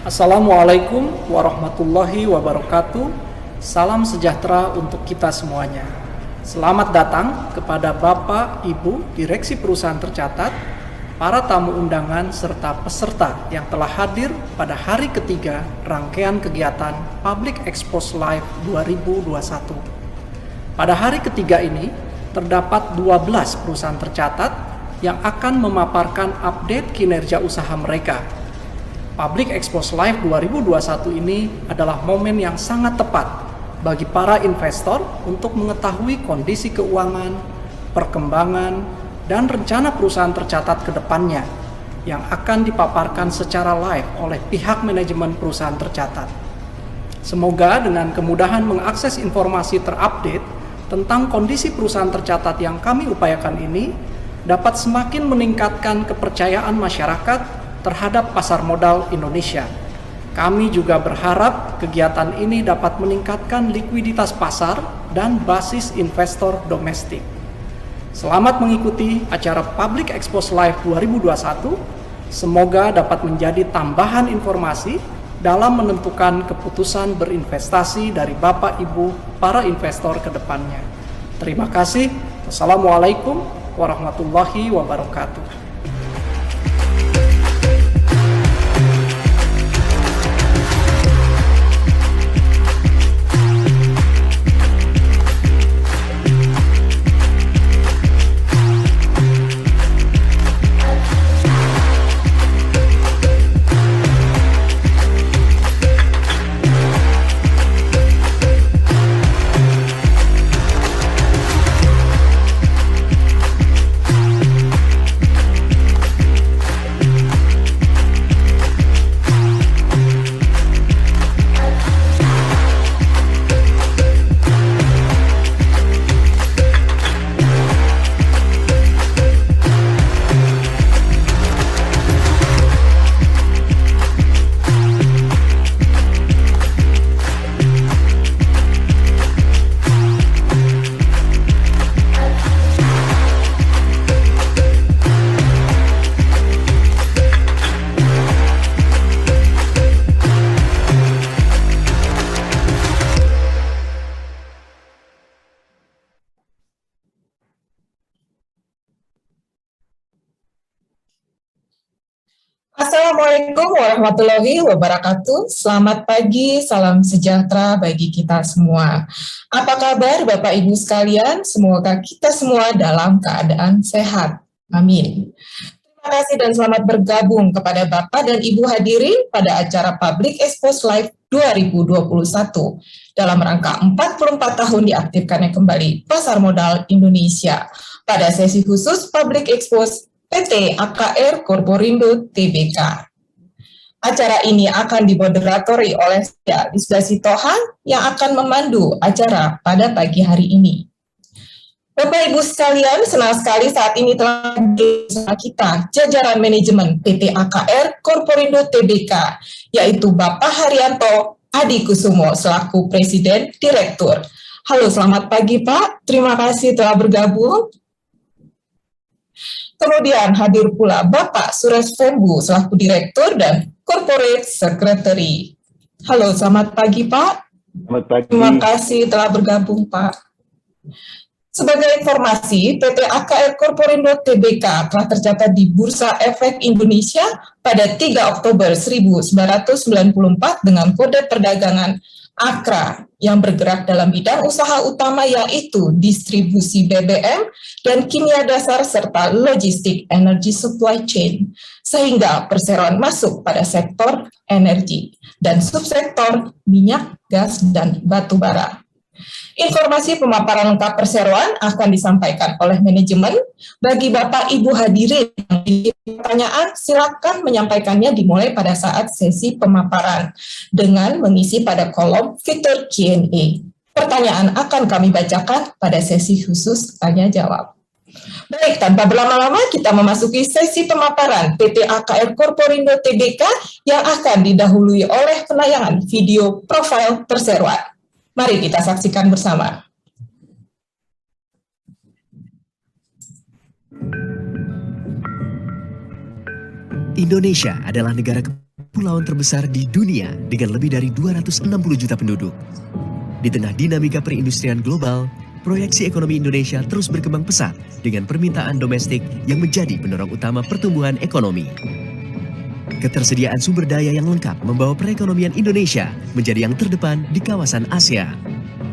Assalamualaikum warahmatullahi wabarakatuh. Salam sejahtera untuk kita semuanya. Selamat datang kepada Bapak, Ibu, Direksi Perusahaan Tercatat, para tamu undangan, serta peserta yang telah hadir pada hari ketiga rangkaian kegiatan Public Expose Live 2021. Pada hari ketiga ini, terdapat 12 perusahaan tercatat yang akan memaparkan update kinerja usaha mereka. Public Expose Live 2021 ini adalah momen yang sangat tepat bagi para investor untuk mengetahui kondisi keuangan, perkembangan, dan rencana perusahaan tercatat ke depannya yang akan dipaparkan secara live oleh pihak manajemen perusahaan tercatat. Semoga dengan kemudahan mengakses informasi terupdate tentang kondisi perusahaan tercatat yang kami upayakan ini dapat semakin meningkatkan kepercayaan masyarakat terhadap pasar modal Indonesia. Kami juga berharap kegiatan ini dapat meningkatkan likuiditas pasar dan basis investor domestik. Selamat mengikuti acara Public Expose Live 2021. Semoga dapat menjadi tambahan informasi dalam menentukan keputusan berinvestasi dari Bapak Ibu para investor ke depannya. Terima kasih. Wassalamualaikum warahmatullahi wabarakatuh. Assalamualaikum warahmatullahi wabarakatuh. Selamat pagi, salam sejahtera bagi kita semua. Apa kabar Bapak Ibu sekalian? Semoga kita semua dalam keadaan sehat. Amin. Terima kasih dan selamat bergabung kepada Bapak dan Ibu hadirin pada acara Public Expose Live 2021 dalam rangka 44 tahun diaktifkannya kembali pasar modal Indonesia pada sesi khusus Public Expose PT AKR Corporindo Tbk. Acara ini akan dimoderatori oleh saya, Lisda Sitohan, yang akan memandu acara pada pagi hari ini. Bapak Ibu sekalian, senang sekali saat ini telah bersama kita jajaran manajemen PT AKR Corporindo Tbk, yaitu Bapak Haryanto Adi Kusumo selaku Presiden Direktur. Halo, selamat pagi Pak, terima kasih telah bergabung. Kemudian hadir pula Bapak Suresh Fembu selaku Direktur dan Corporate Secretary. Halo, selamat pagi Pak. Selamat pagi. Terima kasih telah bergabung Pak. Sebagai informasi, PT AKR Corporindo Tbk telah tercatat di Bursa Efek Indonesia pada 3 Oktober 1994 dengan kode perdagangan AKRA yang bergerak dalam bidang usaha utama yaitu distribusi BBM dan kimia dasar serta logistik energy supply chain, sehingga perseroan masuk pada sektor energi dan subsektor minyak, gas, dan batu bara. Informasi pemaparan lengkap perseroan akan disampaikan oleh manajemen. Bagi Bapak Ibu hadirin yang memiliki pertanyaan, silakan menyampaikannya dimulai pada saat sesi pemaparan dengan mengisi pada kolom fitur Q&A. Pertanyaan akan kami bacakan pada sesi khusus tanya jawab. Baik, tanpa berlama-lama kita memasuki sesi pemaparan PT AKR Corporindo Tbk yang akan didahului oleh penayangan video profil perseroan. Mari kita saksikan bersama. Indonesia adalah negara kepulauan terbesar di dunia dengan lebih dari 260 juta penduduk. Di tengah dinamika perindustrian global, proyeksi ekonomi Indonesia terus berkembang pesat dengan permintaan domestik yang menjadi pendorong utama pertumbuhan ekonomi. Ketersediaan sumber daya yang lengkap membawa perekonomian Indonesia menjadi yang terdepan di kawasan Asia,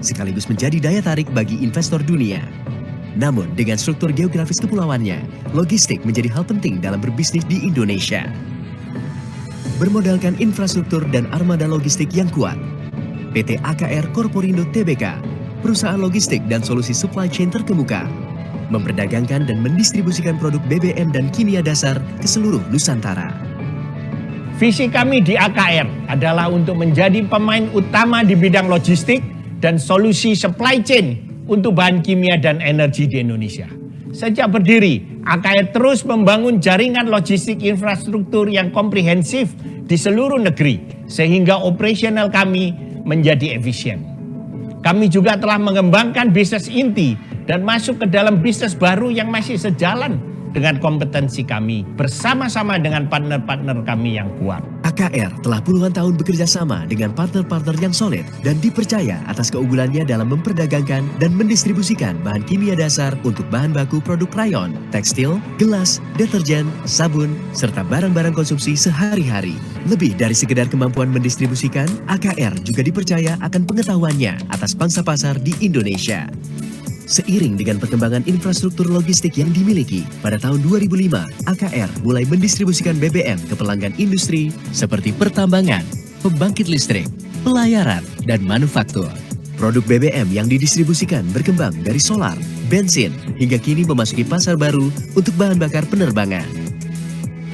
sekaligus menjadi daya tarik bagi investor dunia. Namun, dengan struktur geografis kepulauannya, logistik menjadi hal penting dalam berbisnis di Indonesia. Bermodalkan infrastruktur dan armada logistik yang kuat, PT AKR Corporindo Tbk, perusahaan logistik dan solusi supply chain terkemuka, memperdagangkan dan mendistribusikan produk BBM dan kimia dasar ke seluruh Nusantara. Visi kami di AKR adalah untuk menjadi pemain utama di bidang logistik dan solusi supply chain untuk bahan kimia dan energi di Indonesia. Sejak berdiri, AKR terus membangun jaringan logistik infrastruktur yang komprehensif di seluruh negeri, sehingga operasional kami menjadi efisien. Kami juga telah mengembangkan bisnis inti dan masuk ke dalam bisnis baru yang masih sejalan dengan kompetensi kami bersama-sama dengan partner-partner kami yang kuat. AKR telah puluhan tahun bekerja sama dengan partner-partner yang solid dan dipercaya atas keunggulannya dalam memperdagangkan dan mendistribusikan bahan kimia dasar untuk bahan baku produk rayon, tekstil, gelas, deterjen, sabun, serta barang-barang konsumsi sehari-hari. Lebih dari sekedar kemampuan mendistribusikan, AKR juga dipercaya akan pengetahuannya atas pangsa pasar di Indonesia. Seiring dengan perkembangan infrastruktur logistik yang dimiliki, pada tahun 2005, AKR mulai mendistribusikan BBM ke pelanggan industri seperti pertambangan, pembangkit listrik, pelayaran, dan manufaktur. Produk BBM yang didistribusikan berkembang dari solar, bensin, hingga kini memasuki pasar baru untuk bahan bakar penerbangan.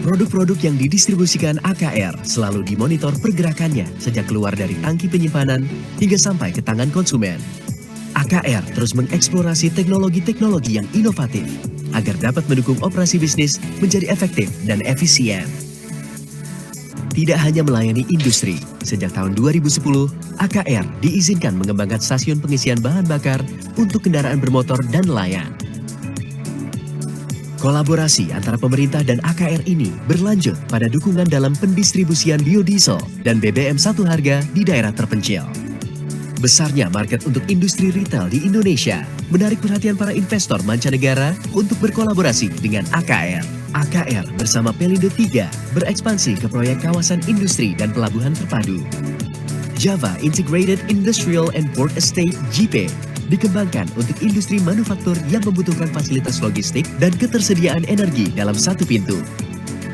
Produk-produk yang didistribusikan AKR selalu dimonitor pergerakannya sejak keluar dari tangki penyimpanan hingga sampai ke tangan konsumen. AKR terus mengeksplorasi teknologi-teknologi yang inovatif agar dapat mendukung operasi bisnis menjadi efektif dan efisien. Tidak hanya melayani industri, sejak tahun 2010, AKR diizinkan mengembangkan stasiun pengisian bahan bakar untuk kendaraan bermotor dan nelayan. Kolaborasi antara pemerintah dan AKR ini berlanjut pada dukungan dalam pendistribusian biodiesel dan BBM satu harga di daerah terpencil. Besarnya market untuk industri retail di Indonesia menarik perhatian para investor mancanegara untuk berkolaborasi dengan AKR. AKR bersama Pelindo 3 berekspansi ke proyek kawasan industri dan pelabuhan terpadu. Java Integrated Industrial and Port Estate (JIPE) dikembangkan untuk industri manufaktur yang membutuhkan fasilitas logistik dan ketersediaan energi dalam satu pintu.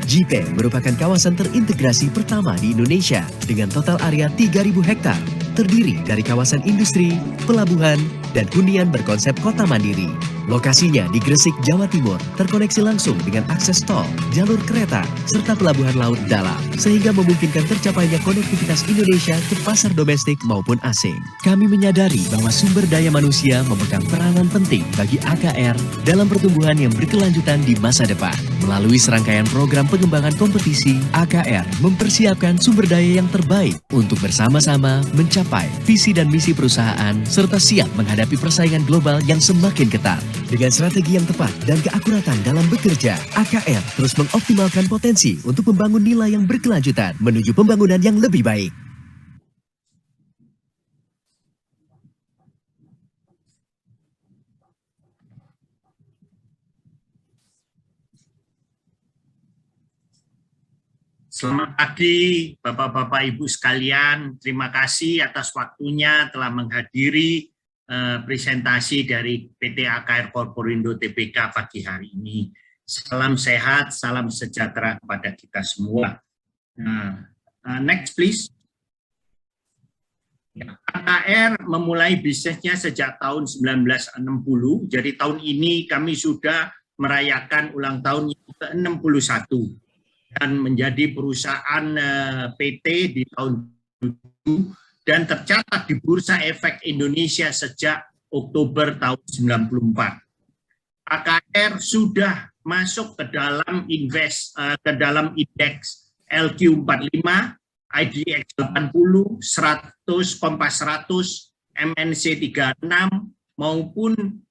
JIPE merupakan kawasan terintegrasi pertama di Indonesia dengan total area 3.000 hektar, terdiri dari kawasan industri, pelabuhan, dan hunian berkonsep kota mandiri. Lokasinya di Gresik, Jawa Timur, terkoneksi langsung dengan akses tol, jalur kereta, serta pelabuhan laut dalam, sehingga memungkinkan tercapainya konektivitas Indonesia ke pasar domestik maupun asing. Kami menyadari bahwa sumber daya manusia memegang peranan penting bagi AKR dalam pertumbuhan yang berkelanjutan di masa depan. Melalui serangkaian program pengembangan kompetisi, AKR mempersiapkan sumber daya yang terbaik untuk bersama-sama mencapai visi dan misi perusahaan, serta siap menghadapi persaingan global yang semakin ketat. Dengan strategi yang tepat dan keakuratan dalam bekerja, AKR terus mengoptimalkan potensi untuk membangun nilai yang berkelanjutan menuju pembangunan yang lebih baik. Selamat pagi Bapak-Bapak Ibu sekalian, terima kasih atas waktunya telah menghadiri presentasi dari PT AKR Corporindo Tbk pagi hari ini. Salam sehat, salam sejahtera kepada kita semua. Next please. AKR memulai bisnisnya sejak tahun 1960, jadi tahun ini kami sudah merayakan ulang tahun yang ke-61 dan menjadi perusahaan PT di tahun 2007 dan tercatat di Bursa Efek Indonesia sejak Oktober tahun 94. AKR sudah masuk ke dalam indeks LQ45, IDX 80, 100, Kompas 100, MNC 36 maupun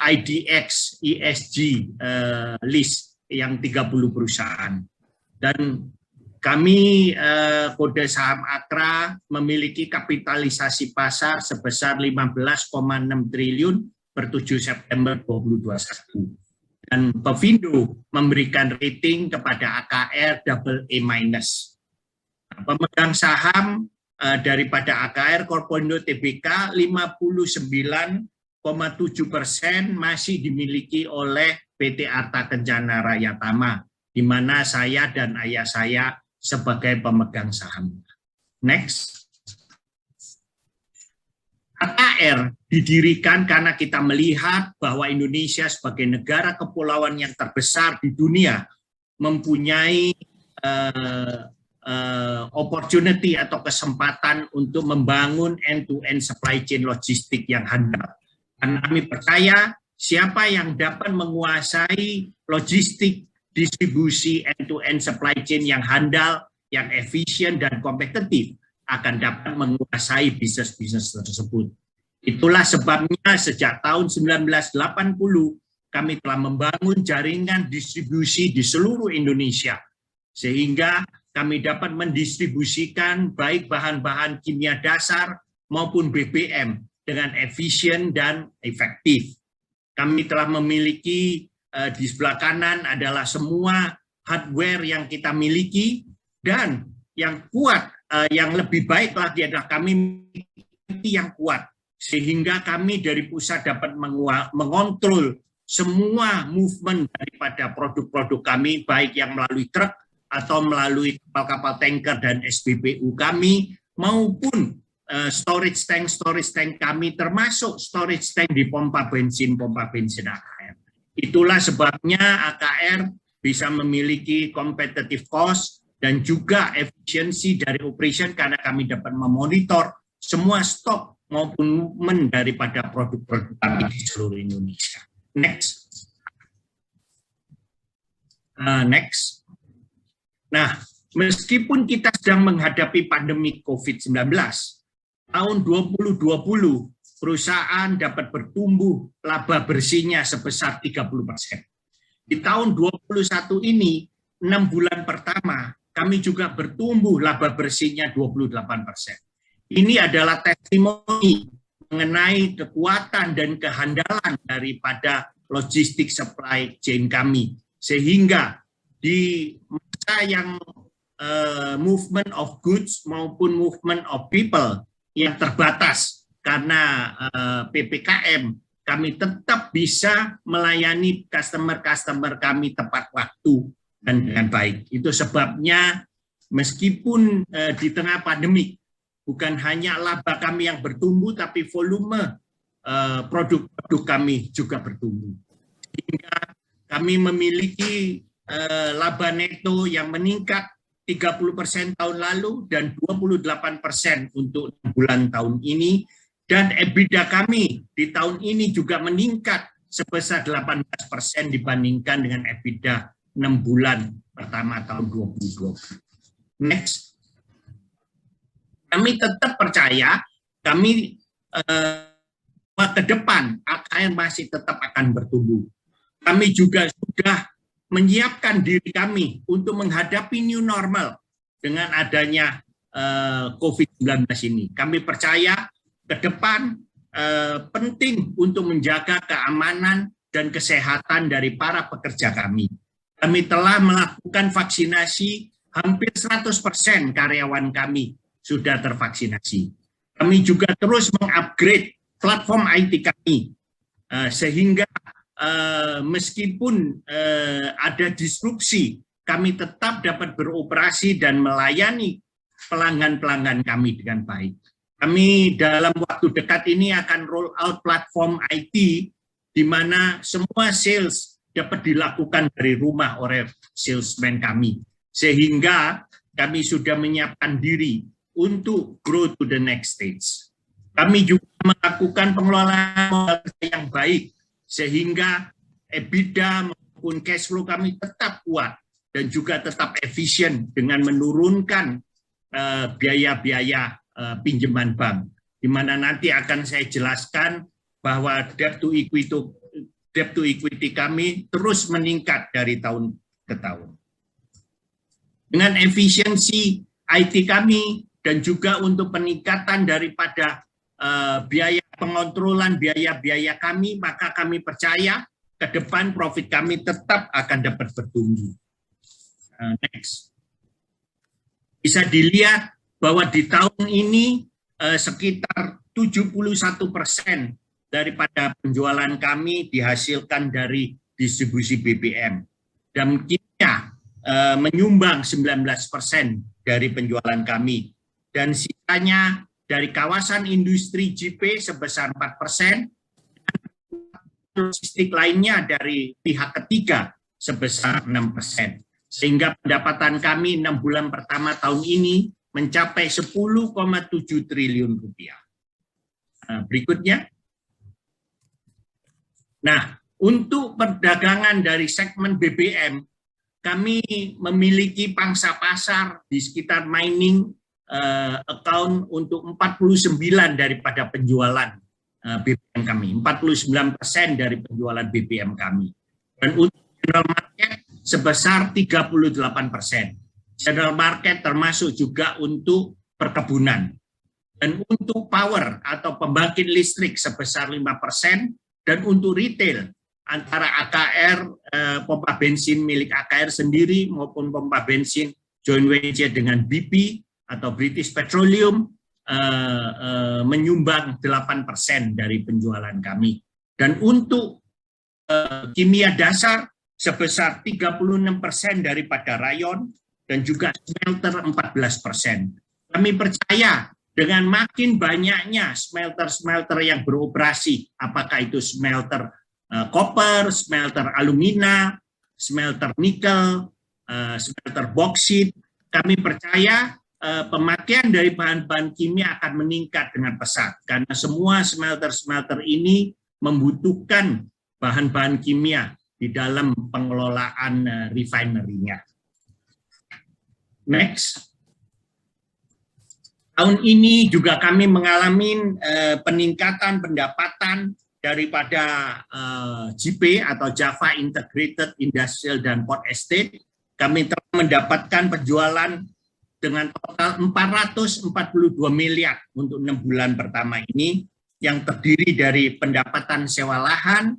IDX ESG list yang 30 perusahaan. Dan kami kode saham Akra memiliki kapitalisasi pasar sebesar 15,6 triliun per 7 September 2021. Dan Pevindo memberikan rating kepada AKR AA-. Pemegang saham daripada AKR Korporindo Tbk 59,7% masih dimiliki oleh PT Arta Kencana Raya Tama, di mana saya dan ayah saya sebagai pemegang saham. Next. AKR didirikan karena kita melihat bahwa Indonesia sebagai negara kepulauan yang terbesar di dunia mempunyai opportunity atau kesempatan untuk membangun end-to-end supply chain logistik yang handal. Dan kami percaya siapa yang dapat menguasai logistik distribusi end-to-end supply chain yang handal, yang efisien dan kompetitif akan dapat menguasai bisnis-bisnis tersebut. Itulah sebabnya sejak tahun 1980 kami telah membangun jaringan distribusi di seluruh Indonesia sehingga kami dapat mendistribusikan baik bahan-bahan kimia dasar maupun BBM dengan efisien dan efektif. Kami telah memiliki di sebelah kanan adalah semua hardware yang kita miliki, dan yang kuat, yang lebih baik lagi adalah kami memiliki yang kuat, sehingga kami dari pusat dapat mengontrol semua movement daripada produk-produk kami, baik yang melalui truk atau melalui kapal-kapal tanker dan SPBU kami, maupun storage tank kami, termasuk storage tank di pompa bensin AKR. Itulah sebabnya AKR bisa memiliki competitive cost dan juga efisiensi dari operation karena kami dapat memonitor semua stok maupun movement daripada produk-produk kami di seluruh Indonesia. Next. Next. Nah, meskipun kita sedang menghadapi pandemi COVID-19, tahun 2020 perusahaan dapat bertumbuh laba bersihnya sebesar 30%. Di tahun 2021 ini, 6 bulan pertama, kami juga bertumbuh laba bersihnya 28%. Ini adalah testimoni mengenai kekuatan dan kehandalan daripada logistik supply chain kami. Sehingga di masa yang movement of goods maupun movement of people yang terbatas, karena PPKM, kami tetap bisa melayani customer kami tepat waktu dan dengan baik. Itu sebabnya meskipun di tengah pandemi, bukan hanya laba kami yang bertumbuh, tapi volume produk-produk kami juga bertumbuh. Sehingga kami memiliki laba neto yang meningkat 30% tahun lalu dan 28% untuk 6 bulan tahun ini. Dan EBITDA kami di tahun ini juga meningkat sebesar 18% dibandingkan dengan EBITDA 6 bulan pertama tahun 2020. Next. Kami tetap percaya, kami ke depan AKR masih tetap akan bertumbuh. Kami juga sudah menyiapkan diri kami untuk menghadapi new normal dengan adanya COVID-19 ini. Kami percaya ke depan penting untuk menjaga keamanan dan kesehatan dari para pekerja kami. Kami telah melakukan vaksinasi, hampir 100% karyawan kami sudah tervaksinasi. Kami juga terus mengupgrade platform IT kami, sehingga meskipun ada disrupsi, kami tetap dapat beroperasi dan melayani pelanggan-pelanggan kami dengan baik. Kami dalam waktu dekat ini akan roll out platform IT di mana semua sales dapat dilakukan dari rumah oleh salesman kami. Sehingga kami sudah menyiapkan diri untuk grow to the next stage. Kami juga melakukan pengelolaan modal yang baik sehingga EBITDA maupun cash flow kami tetap kuat dan juga tetap efisien dengan menurunkan biaya-biaya pinjaman bank, di mana nanti akan saya jelaskan bahwa debt to equity kami terus meningkat dari tahun ke tahun. Dengan efisiensi IT kami dan juga untuk peningkatan daripada biaya pengontrolan biaya-biaya kami, maka kami percaya ke depan profit kami tetap akan dapat bertumbuh. Next. Bisa dilihat bahwa di tahun ini sekitar 71% daripada penjualan kami dihasilkan dari distribusi BBM. Dan kimia menyumbang 19% dari penjualan kami. Dan sisanya dari kawasan industri JP sebesar 4%, logistik lainnya dari pihak ketiga sebesar 6%. Sehingga pendapatan kami 6 bulan pertama tahun ini mencapai 10,7 triliun rupiah. Berikutnya. Nah, untuk perdagangan dari segmen BBM, kami memiliki pangsa pasar di sekitar mining account untuk 49 daripada penjualan BBM kami, 49% dari penjualan BBM kami. Dan untuk general market sebesar 38%. General market termasuk juga untuk perkebunan. Dan untuk power atau pembangkit listrik sebesar 5%, dan untuk retail antara AKR, pompa bensin milik AKR sendiri maupun pompa bensin joint venture dengan BP atau British Petroleum menyumbang 8% dari penjualan kami. Dan untuk kimia dasar sebesar 36% daripada rayon dan juga smelter 14%. Kami percaya dengan makin banyaknya smelter-smelter yang beroperasi, apakah itu smelter koper, smelter alumina, smelter nikel, smelter boksit, kami percaya pemakaian dari bahan-bahan kimia akan meningkat dengan pesat karena semua smelter-smelter ini membutuhkan bahan-bahan kimia di dalam pengelolaan refinery-nya. Next. Tahun ini juga kami mengalami peningkatan pendapatan daripada JP atau Java Integrated Industrial dan Port Estate. Kami telah mendapatkan penjualan dengan total 442 miliar untuk 6 bulan pertama ini, yang terdiri dari pendapatan sewa lahan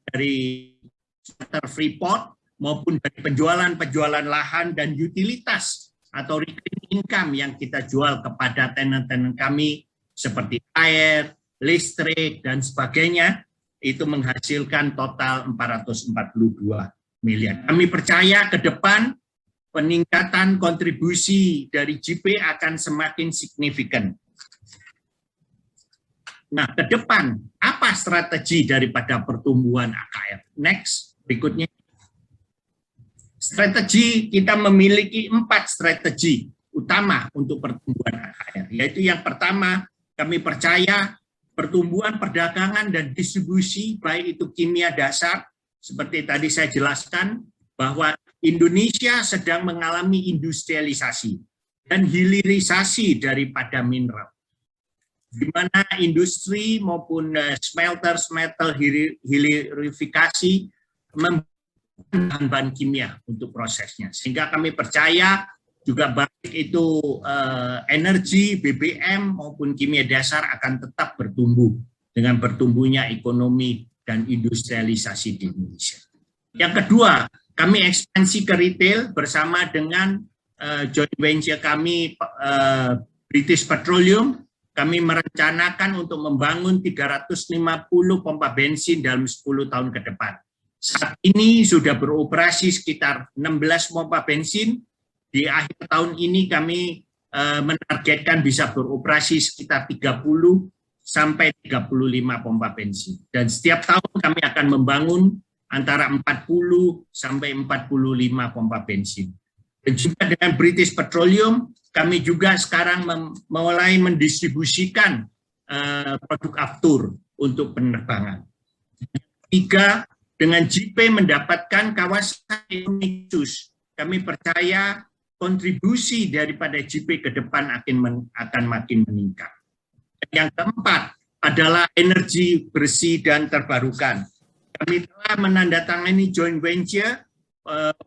dari smelter Freeport, maupun dari penjualan lahan dan utilitas atau recurring income yang kita jual kepada tenant-tenant kami seperti air, listrik, dan sebagainya, itu menghasilkan total 442 miliar. Kami percaya ke depan peningkatan kontribusi dari JP akan semakin signifikan. Nah, ke depan, apa strategi daripada pertumbuhan AKR? Next, berikutnya. Strategi, kita memiliki 4 strategi utama untuk pertumbuhan AKR. Yaitu yang pertama, kami percaya pertumbuhan perdagangan dan distribusi, baik itu kimia dasar, seperti tadi saya jelaskan, bahwa Indonesia sedang mengalami industrialisasi dan hilirisasi daripada mineral, di mana industri maupun smelter hilirifikasi membutuhkan bahan kimia untuk prosesnya. Sehingga kami percaya juga baik itu energi, BBM maupun kimia dasar akan tetap bertumbuh dengan bertumbuhnya ekonomi dan industrialisasi di Indonesia. Yang kedua, kami ekspansi ke retail bersama dengan joint venture kami British Petroleum. Kami merencanakan untuk membangun 350 pompa bensin dalam 10 tahun ke depan. Saat ini sudah beroperasi sekitar 16 pompa bensin. Di akhir tahun ini kami menargetkan bisa beroperasi sekitar 30 sampai 35 pompa bensin. Dan setiap tahun kami akan membangun antara 40 sampai 45 pompa bensin. Dan juga dengan British Petroleum, kami juga sekarang mulai mendistribusikan produk aftur untuk penerbangan. Ketiga, dengan JP mendapatkan kawasan ekonomi khusus, kami percaya kontribusi daripada JP ke depan akan makin meningkat. Dan yang keempat adalah energi bersih dan terbarukan. Kami telah menandatangani joint venture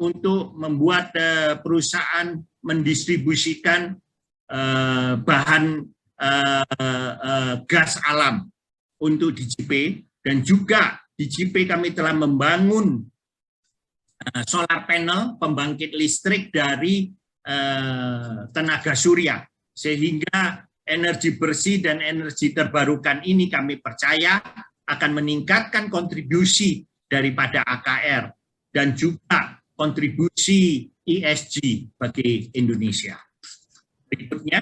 untuk membuat perusahaan mendistribusikan bahan gas alam untuk DJP, dan juga DJP kami telah membangun solar panel pembangkit listrik dari tenaga surya, sehingga energi bersih dan energi terbarukan ini kami percaya akan meningkatkan kontribusi daripada AKR dan juga kontribusi ESG bagi Indonesia. Berikutnya,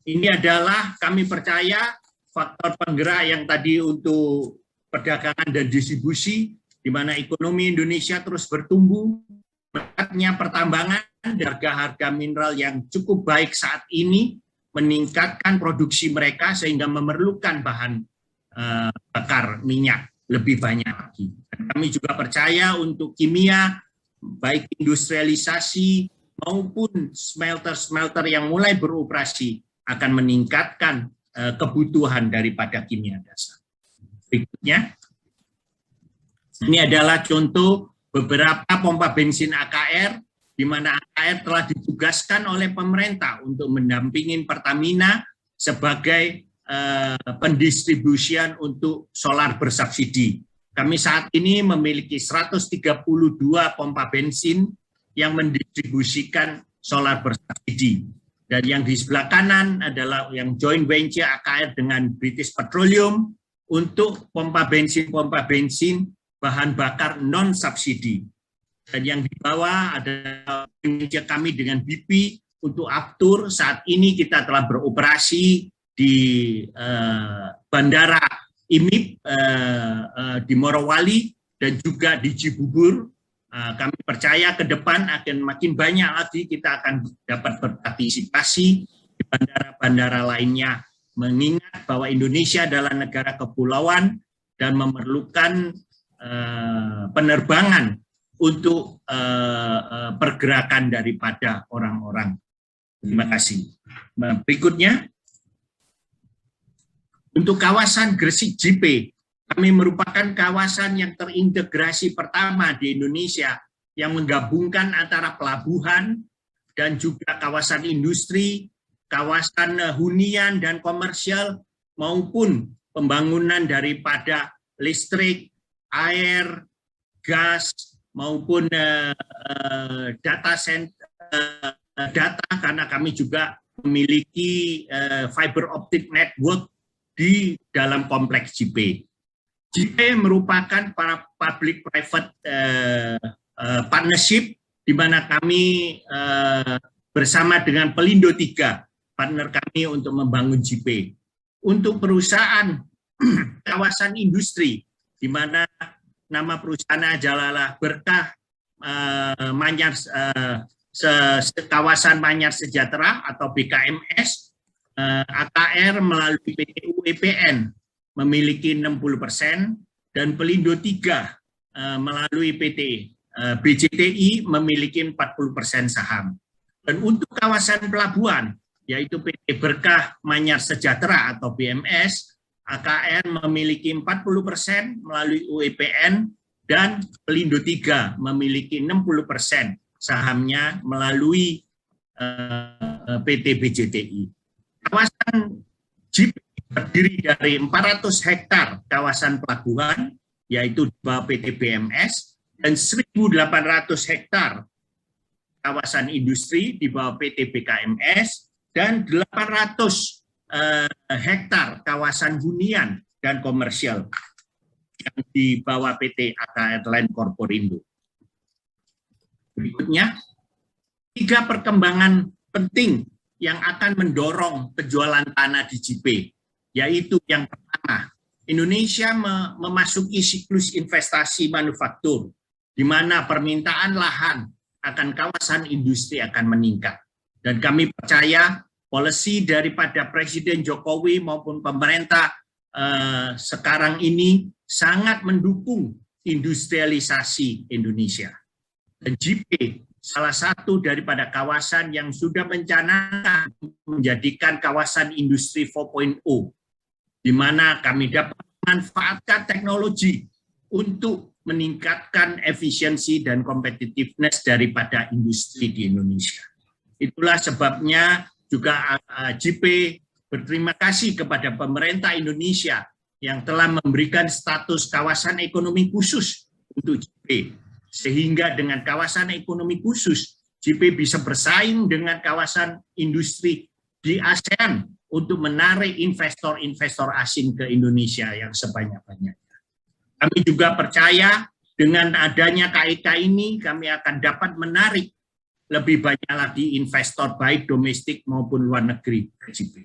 ini adalah kami percaya faktor penggerak yang tadi untuk perdagangan dan distribusi, di mana ekonomi Indonesia terus bertumbuh, meningkatnya pertambangan, harga mineral yang cukup baik saat ini, meningkatkan produksi mereka sehingga memerlukan bahan bakar minyak lebih banyak lagi. Dan kami juga percaya untuk kimia, baik industrialisasi maupun smelter-smelter yang mulai beroperasi akan meningkatkan kebutuhan daripada kimia dasar. Berikutnya, ini adalah contoh beberapa pompa bensin AKR, di mana AKR telah ditugaskan oleh pemerintah untuk mendampingi Pertamina sebagai pendistribusian untuk solar bersubsidi. Kami saat ini memiliki 132 pompa bensin yang mendistribusikan solar bersubsidi. Dan yang di sebelah kanan adalah yang joint venture AKR dengan British Petroleum untuk pompa bensin bahan bakar non-subsidi. Dan yang di bawah ada venture kami dengan BP untuk Aftur. Saat ini kita telah beroperasi di Bandara IMIP di Morowali dan juga di Cibubur. Kami percaya ke depan akan makin banyak lagi kita akan dapat berpartisipasi di bandara-bandara lainnya, mengingat bahwa Indonesia adalah negara kepulauan dan memerlukan penerbangan untuk pergerakan daripada orang-orang. Terima kasih. Berikutnya, untuk kawasan Gresik JP, kami merupakan kawasan yang terintegrasi pertama di Indonesia yang menggabungkan antara pelabuhan dan juga kawasan industri, kawasan hunian dan komersial, maupun pembangunan daripada listrik, air, gas, maupun data karena kami juga memiliki fiber optic network di dalam kompleks JP. JP merupakan para public-private partnership, di mana kami bersama dengan Pelindo 3, partner kami untuk membangun JP. Untuk perusahaan kawasan industri, di mana nama perusahaan adalah Berkah Manyar Kawasan Manyar Sejahtera atau BKMS, AKR melalui PT UEPN memiliki 60% dan Pelindo 3 melalui PT BJTI memiliki 40% saham. Dan untuk kawasan pelabuhan, yaitu PT Berkah Manyar Sejahtera atau BMS, AKR memiliki 40% melalui UEPN dan Pelindo 3 memiliki 60% sahamnya melalui PT BJTI. Kawasan JP terdiri dari 400 hektar kawasan pelabuhan, yaitu di bawah PT BMS, dan 1.800 hektar kawasan industri di bawah PT BKMS, dan 800 hektar kawasan hunian dan komersial yang di bawah PT AKR Land Corporindo. Berikutnya, 3 perkembangan penting yang akan mendorong penjualan tanah di JP, yaitu yang pertama, Indonesia memasuki siklus investasi manufaktur, di mana permintaan lahan akan kawasan industri akan meningkat. Dan kami percaya policy daripada Presiden Jokowi maupun pemerintah sekarang ini sangat mendukung industrialisasi Indonesia. Dan JP salah satu daripada kawasan yang sudah mencanangkan menjadikan kawasan industri 4.0, di mana kami dapat memanfaatkan teknologi untuk meningkatkan efisiensi dan competitiveness daripada industri di Indonesia. Itulah sebabnya juga JP berterima kasih kepada pemerintah Indonesia yang telah memberikan status kawasan ekonomi khusus untuk JP. Sehingga dengan kawasan ekonomi khusus, JP bisa bersaing dengan kawasan industri di ASEAN untuk menarik investor-investor asing ke Indonesia yang sebanyak-banyaknya. Kami juga percaya dengan adanya KEK ini kami akan dapat menarik lebih banyak lagi investor baik domestik maupun luar negeri ke JP.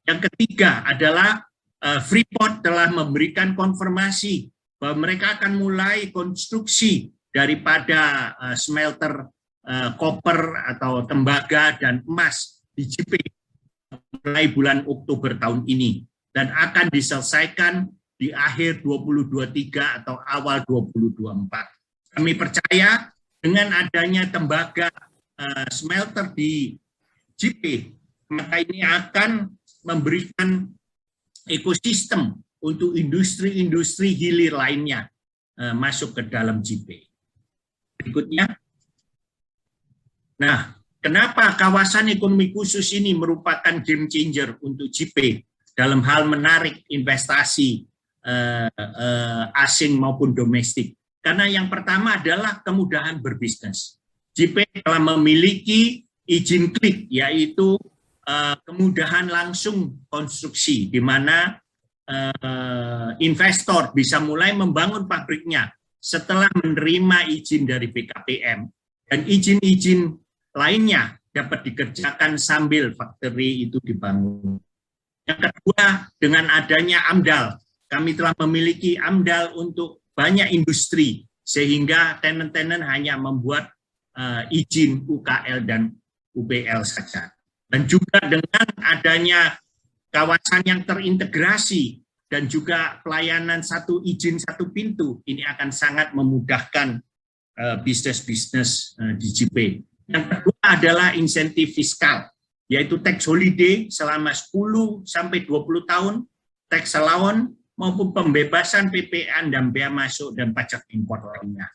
Yang ketiga adalah Freeport telah memberikan konfirmasi bahwa mereka akan mulai konstruksi daripada smelter koper atau tembaga dan emas di JP mulai bulan Oktober tahun ini dan akan diselesaikan di akhir 2023 atau awal 2024. Kami percaya dengan adanya tembaga smelter di JP, maka ini akan memberikan ekosistem untuk industri-industri hilir lainnya masuk ke dalam JP. Berikutnya. Nah, kenapa kawasan ekonomi khusus ini merupakan game changer untuk JP dalam hal menarik investasi asing maupun domestik? Karena yang pertama adalah kemudahan berbisnis. JP telah memiliki izin klik, yaitu kemudahan langsung konstruksi, di mana investor bisa mulai membangun pabriknya setelah menerima izin dari BKPM, dan izin-izin lainnya dapat dikerjakan sambil factory itu dibangun. Yang kedua, dengan adanya AMDAL, kami telah memiliki AMDAL untuk banyak industri, sehingga tenant-tenant hanya membuat izin UKL dan UBL saja. Dan juga dengan adanya kawasan yang terintegrasi dan juga pelayanan satu izin satu pintu, ini akan sangat memudahkan bisnis-bisnis di JP. Yang kedua adalah insentif fiskal, yaitu tax holiday selama 10 sampai 20 tahun, tax allowance, maupun pembebasan PPN dan bea masuk dan pajak impor lainnya.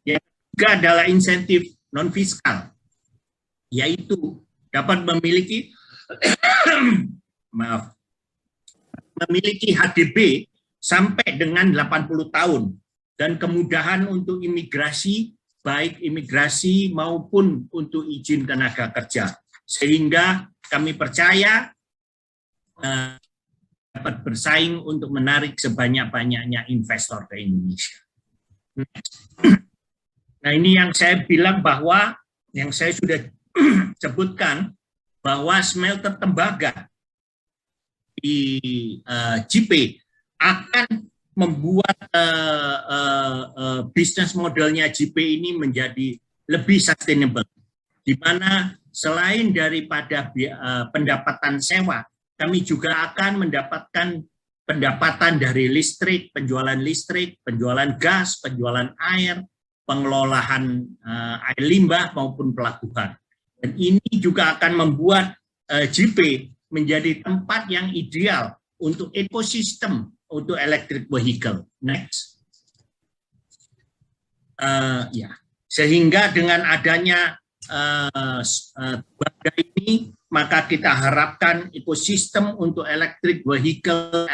Yang ketiga adalah insentif non-fiskal, yaitu dapat memiliki memiliki HDB sampai dengan 80 tahun dan kemudahan untuk imigrasi, baik imigrasi maupun untuk izin tenaga kerja. Sehingga kami percaya dapat bersaing untuk menarik sebanyak-banyaknya investor ke Indonesia. Nah, ini yang saya bilang bahwa, yang saya sudah sebutkan, bahwa smelter tembaga di JP akan membuat bisnis modelnya JP ini menjadi lebih sustainable, di mana selain daripada pendapatan sewa, kami juga akan mendapatkan pendapatan dari listrik, penjualan gas, penjualan air, pengelolaan air limbah maupun pelabuhan. Dan ini juga akan membuat JP menjadi tempat yang ideal untuk ekosistem untuk electric vehicle. Next. Sehingga dengan adanya tembaga ini, maka kita harapkan ekosistem untuk electric vehicle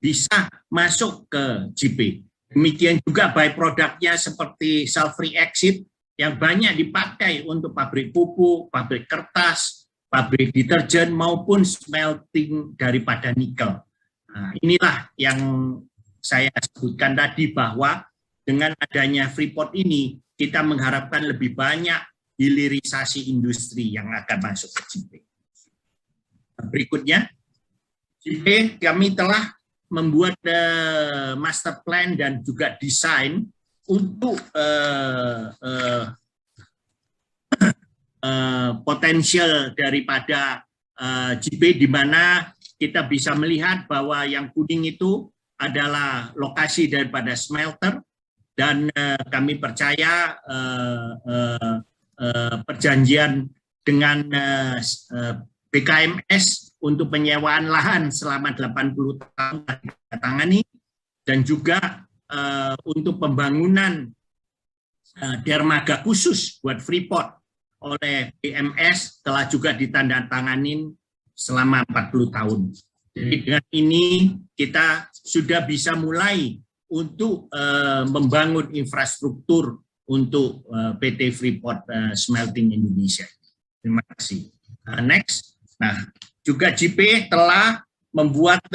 bisa masuk ke JP. Demikian juga by-productnya seperti sulfuric acid yang banyak dipakai untuk pabrik pupuk, pabrik kertas, pabrik deterjen maupun smelting daripada nikel. Nah, inilah yang saya sebutkan tadi, bahwa dengan adanya Freeport ini kita mengharapkan lebih banyak hilirisasi industri yang akan masuk ke JP. Berikutnya, JP kami telah membuat master plan dan juga desain untuk potensial daripada JP, di mana kita bisa melihat bahwa yang kuning itu adalah lokasi daripada smelter, dan kami percaya perjanjian dengan BKMS untuk penyewaan lahan selama 80 tahun ditangani, dan juga untuk pembangunan dermaga khusus buat Freeport oleh BMS telah juga ditandatanganin selama 40 tahun. Jadi dengan ini kita sudah bisa mulai untuk membangun infrastruktur untuk PT Freeport Smelting Indonesia. Terima kasih. Next. Nah, juga JP telah membuat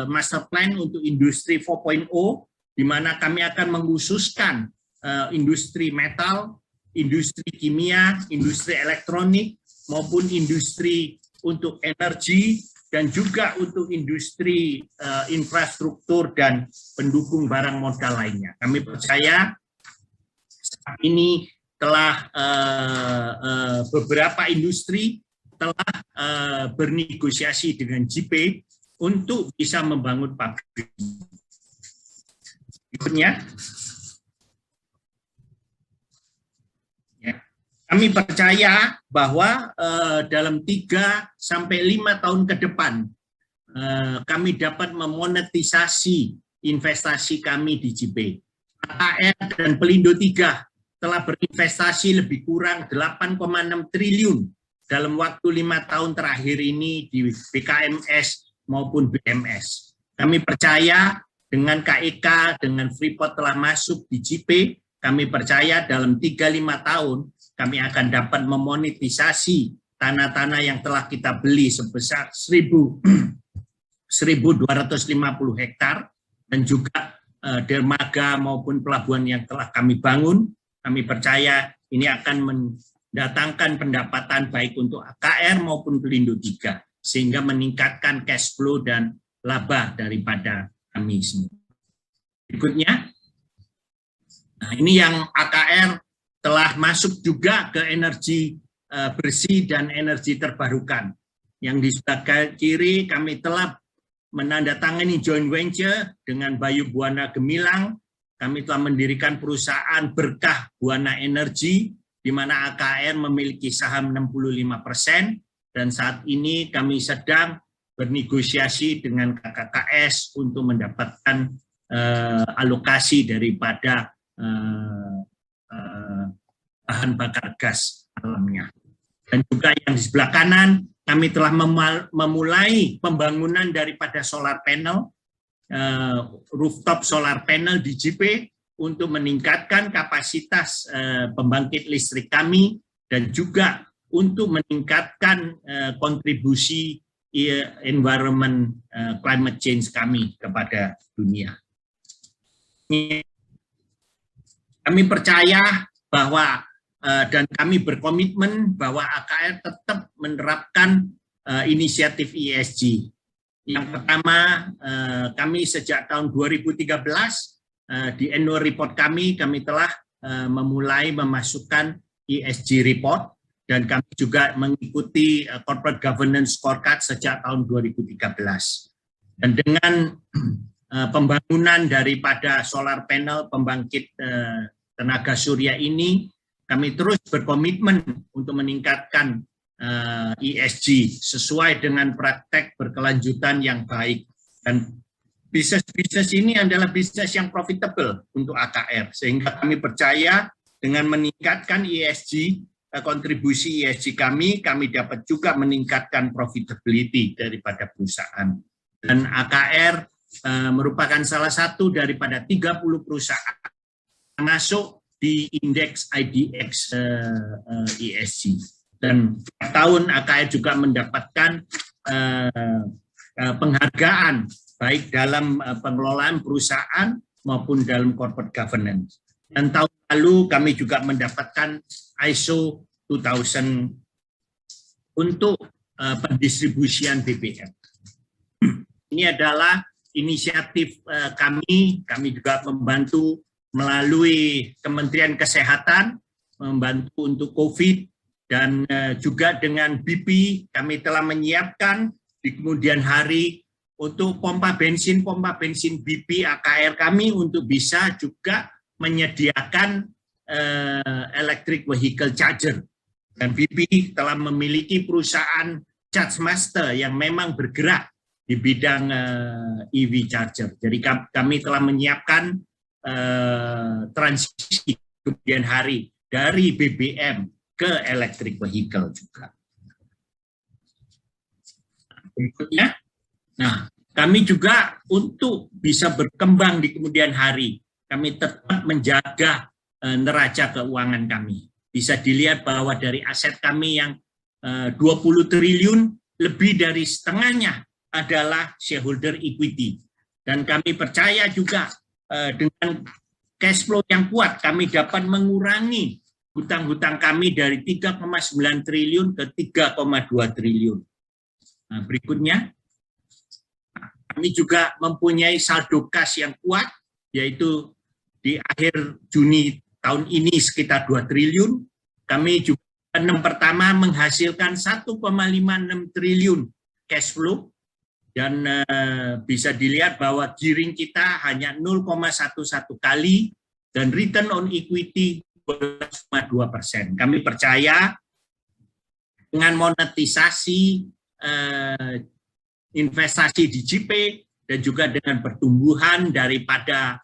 master plan untuk industri 4.0, di mana kami akan mengkhususkan industri metal, industri kimia, industri elektronik, maupun industri untuk energi, dan juga untuk industri infrastruktur dan pendukung barang modal lainnya. Kami percaya saat ini telah beberapa industri telah bernegosiasi dengan JP untuk bisa membangun pabrik. Berikutnya, kami percaya bahwa dalam 3 sampai 5 tahun ke depan kami dapat memonetisasi investasi kami di JP. AKR dan Pelindo 3 telah berinvestasi lebih kurang 8,6 triliun dalam waktu 5 tahun terakhir ini di BKMS maupun BMS. Kami percaya dengan KEK, dengan Freeport telah masuk di JP, kami percaya dalam 3-5 tahun kami akan dapat memonetisasi tanah-tanah yang telah kita beli sebesar 1.250 hektar, dan juga dermaga maupun pelabuhan yang telah kami bangun. Kami percaya ini akan mendatangkan pendapatan baik untuk AKR maupun Pelindo 3, sehingga meningkatkan cash flow dan laba daripada kami semua. Berikutnya, nah ini yang AKR telah masuk juga ke energi bersih dan energi terbarukan. Yang di sebelah kiri kami telah menandatangani joint venture dengan Bayu Buana Gemilang. Kami telah mendirikan perusahaan Berkah Buana Energy, di mana AKR memiliki saham 65%, dan saat ini kami sedang bernegosiasi dengan KKKS untuk mendapatkan alokasi daripada bahan bakar gas alamnya. Dan juga yang di sebelah kanan, kami telah memulai pembangunan daripada solar panel, rooftop solar panel di JP untuk meningkatkan kapasitas pembangkit listrik kami, dan juga untuk meningkatkan kontribusi environment climate change kami kepada dunia. Kami percaya bahwa dan kami berkomitmen bahwa AKR tetap menerapkan inisiatif ESG. Yang pertama, kami sejak tahun 2013 di annual report kami telah memulai memasukkan ESG report, dan kami juga mengikuti corporate governance scorecard sejak tahun 2013. Dan dengan pembangunan daripada solar panel pembangkit tenaga surya ini, kami terus berkomitmen untuk meningkatkan ESG sesuai dengan praktek berkelanjutan yang baik. Dan bisnis ini adalah bisnis yang profitable untuk AKR, sehingga kami percaya dengan meningkatkan ESG, kontribusi ESG kami dapat juga meningkatkan profitability daripada perusahaan. Dan AKR merupakan salah satu daripada 30 perusahaan masuk di indeks IDX ESG. Dan tiap tahun AKR juga mendapatkan penghargaan baik dalam pengelolaan perusahaan maupun dalam corporate governance. Dan tahun lalu kami juga mendapatkan ISO 2000 untuk pendistribusian BBM. Ini adalah inisiatif kami juga membantu melalui Kementerian Kesehatan, membantu untuk COVID, dan juga dengan BP kami telah menyiapkan di kemudian hari untuk pompa bensin BP AKR kami untuk bisa juga menyediakan electric vehicle charger. Dan BP telah memiliki perusahaan Charge Master yang memang bergerak di bidang EV charger. Jadi kami telah menyiapkan transisi kemudian hari dari BBM ke electric vehicle juga. Berikutnya, nah kami juga untuk bisa berkembang di kemudian hari, kami tetap menjaga neraca keuangan kami. Bisa dilihat bahwa dari aset kami yang 20 triliun, lebih dari setengahnya adalah shareholder equity. Dan kami percaya juga dengan cash flow yang kuat, kami dapat mengurangi hutang-hutang kami dari 3,9 triliun ke 3,2 triliun. Nah, berikutnya, kami juga mempunyai saldo kas yang kuat, yaitu di akhir Juni tahun ini sekitar 2 triliun. Kami juga pertama menghasilkan 1,56 triliun cash flow, dan bisa dilihat bahwa gearing kita hanya 0,11 kali, dan return on equity 12,2%. Kami percaya dengan monetisasi investasi di JP dan juga dengan pertumbuhan daripada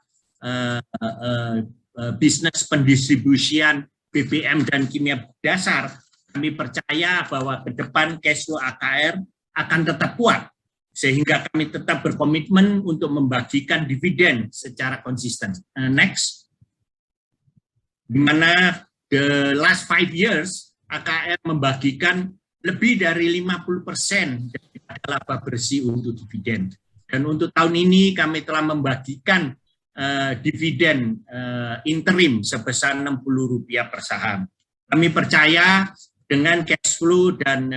bisnis pendistribusian BBM dan kimia dasar, kami percaya bahwa ke depan cash flow AKR akan tetap kuat, sehingga kami tetap berkomitmen untuk membagikan dividen secara konsisten. Next, di mana the last 5 years AKR membagikan lebih dari 50% dari laba bersih untuk dividen. Dan untuk tahun ini kami telah membagikan dividen interim sebesar Rp60 per saham. Kami percaya dengan cash flow dan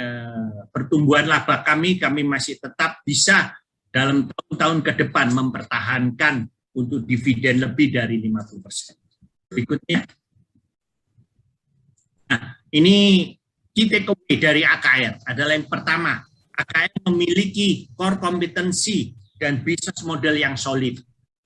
pertumbuhan laba kami masih tetap bisa dalam tahun-tahun ke depan mempertahankan untuk dividen lebih dari 50%. Berikutnya. Nah, ini key takeaway dari AKR adalah yang pertama, AKR memiliki core competency dan bisnis model yang solid,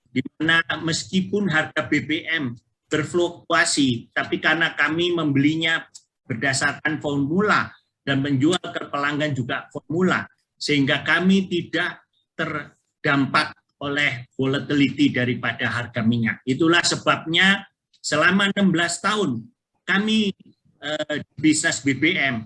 di mana meskipun harga BBM berfluktuasi, tapi karena kami membelinya berdasarkan formula dan menjual ke pelanggan juga formula, sehingga kami tidak terdampak oleh volatility daripada harga minyak. Itulah sebabnya selama 16 tahun kami bisnis BBM,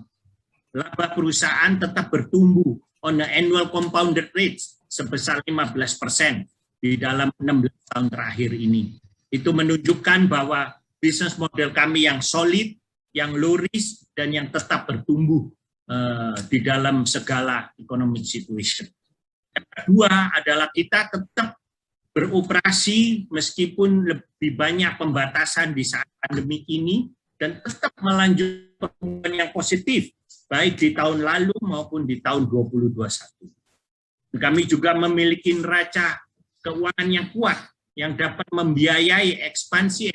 laba perusahaan tetap bertumbuh on the annual compounded rate sebesar 15% di dalam 16 tahun terakhir ini. Itu menunjukkan bahwa bisnis model kami yang solid, yang low risk, dan yang tetap bertumbuh di dalam segala economic situation. Yang kedua adalah kita tetap beroperasi meskipun lebih banyak pembatasan di saat pandemi ini, dan tetap melanjutkan pertumbuhan yang positif, baik di tahun lalu maupun di tahun 2021. Kami juga memiliki neraca keuangan yang kuat, yang dapat membiayai ekspansi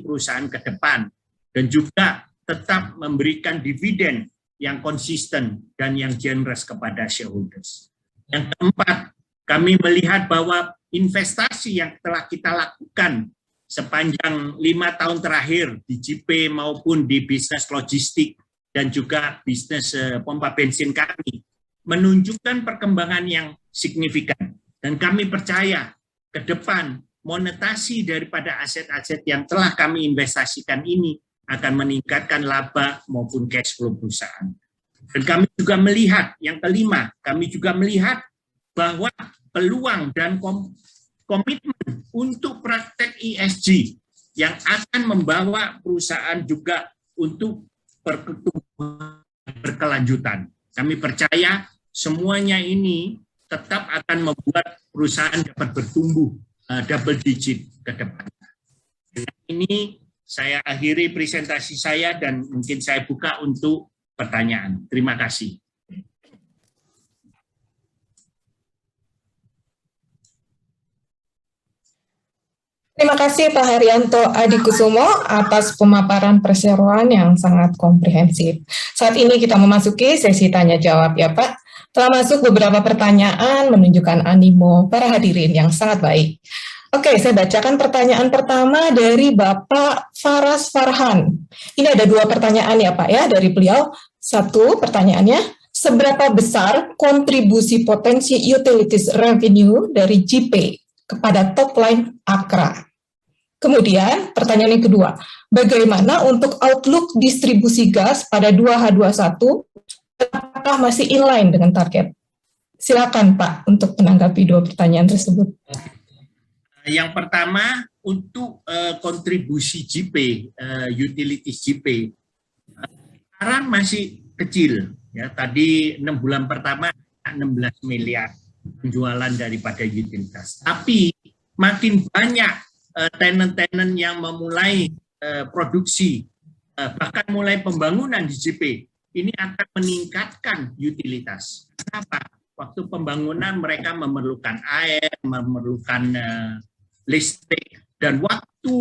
perusahaan ke depan, dan juga tetap memberikan dividen yang konsisten dan yang generous kepada shareholders. Yang keempat, kami melihat bahwa investasi yang telah kita lakukan sepanjang 5 tahun terakhir di JP maupun di bisnis logistik dan juga bisnis pompa bensin kami menunjukkan perkembangan yang signifikan, dan kami percaya ke depan monetasi daripada aset-aset yang telah kami investasikan ini akan meningkatkan laba maupun cash flow perusahaan. Dan kami juga melihat, yang kelima, kami juga melihat bahwa peluang dan komitmen untuk praktek ESG yang akan membawa perusahaan juga untuk pertumbuhan berkelanjutan. Kami percaya semuanya ini tetap akan membuat perusahaan dapat bertumbuh double digit ke depan. Dengan ini saya akhiri presentasi saya dan mungkin saya buka untuk pertanyaan. Terima kasih. Terima kasih Pak Haryanto Adikusumo atas pemaparan perseroan yang sangat komprehensif. Saat ini kita memasuki sesi tanya jawab ya Pak. Telah masuk beberapa pertanyaan menunjukkan animo para hadirin yang sangat baik. Oke, saya bacakan pertanyaan pertama dari Bapak Faras Farhan. Ini ada 2 pertanyaan ya Pak ya dari beliau. Satu pertanyaannya, seberapa besar kontribusi potensi utilities revenue dari JP kepada top line Akra? Kemudian, pertanyaan yang kedua, bagaimana untuk outlook distribusi gas pada 2H21, apakah masih inline dengan target? Silakan Pak untuk menanggapi dua pertanyaan tersebut. Yang pertama, untuk kontribusi JP, utilities JP, sekarang masih kecil. Ya, tadi 6 bulan pertama 16 miliar penjualan daripada utilitas. Tapi makin banyak tenant-tenant yang memulai produksi, bahkan mulai pembangunan di JP, ini akan meningkatkan utilitas. Kenapa? Waktu pembangunan mereka memerlukan air, memerlukan listrik, dan waktu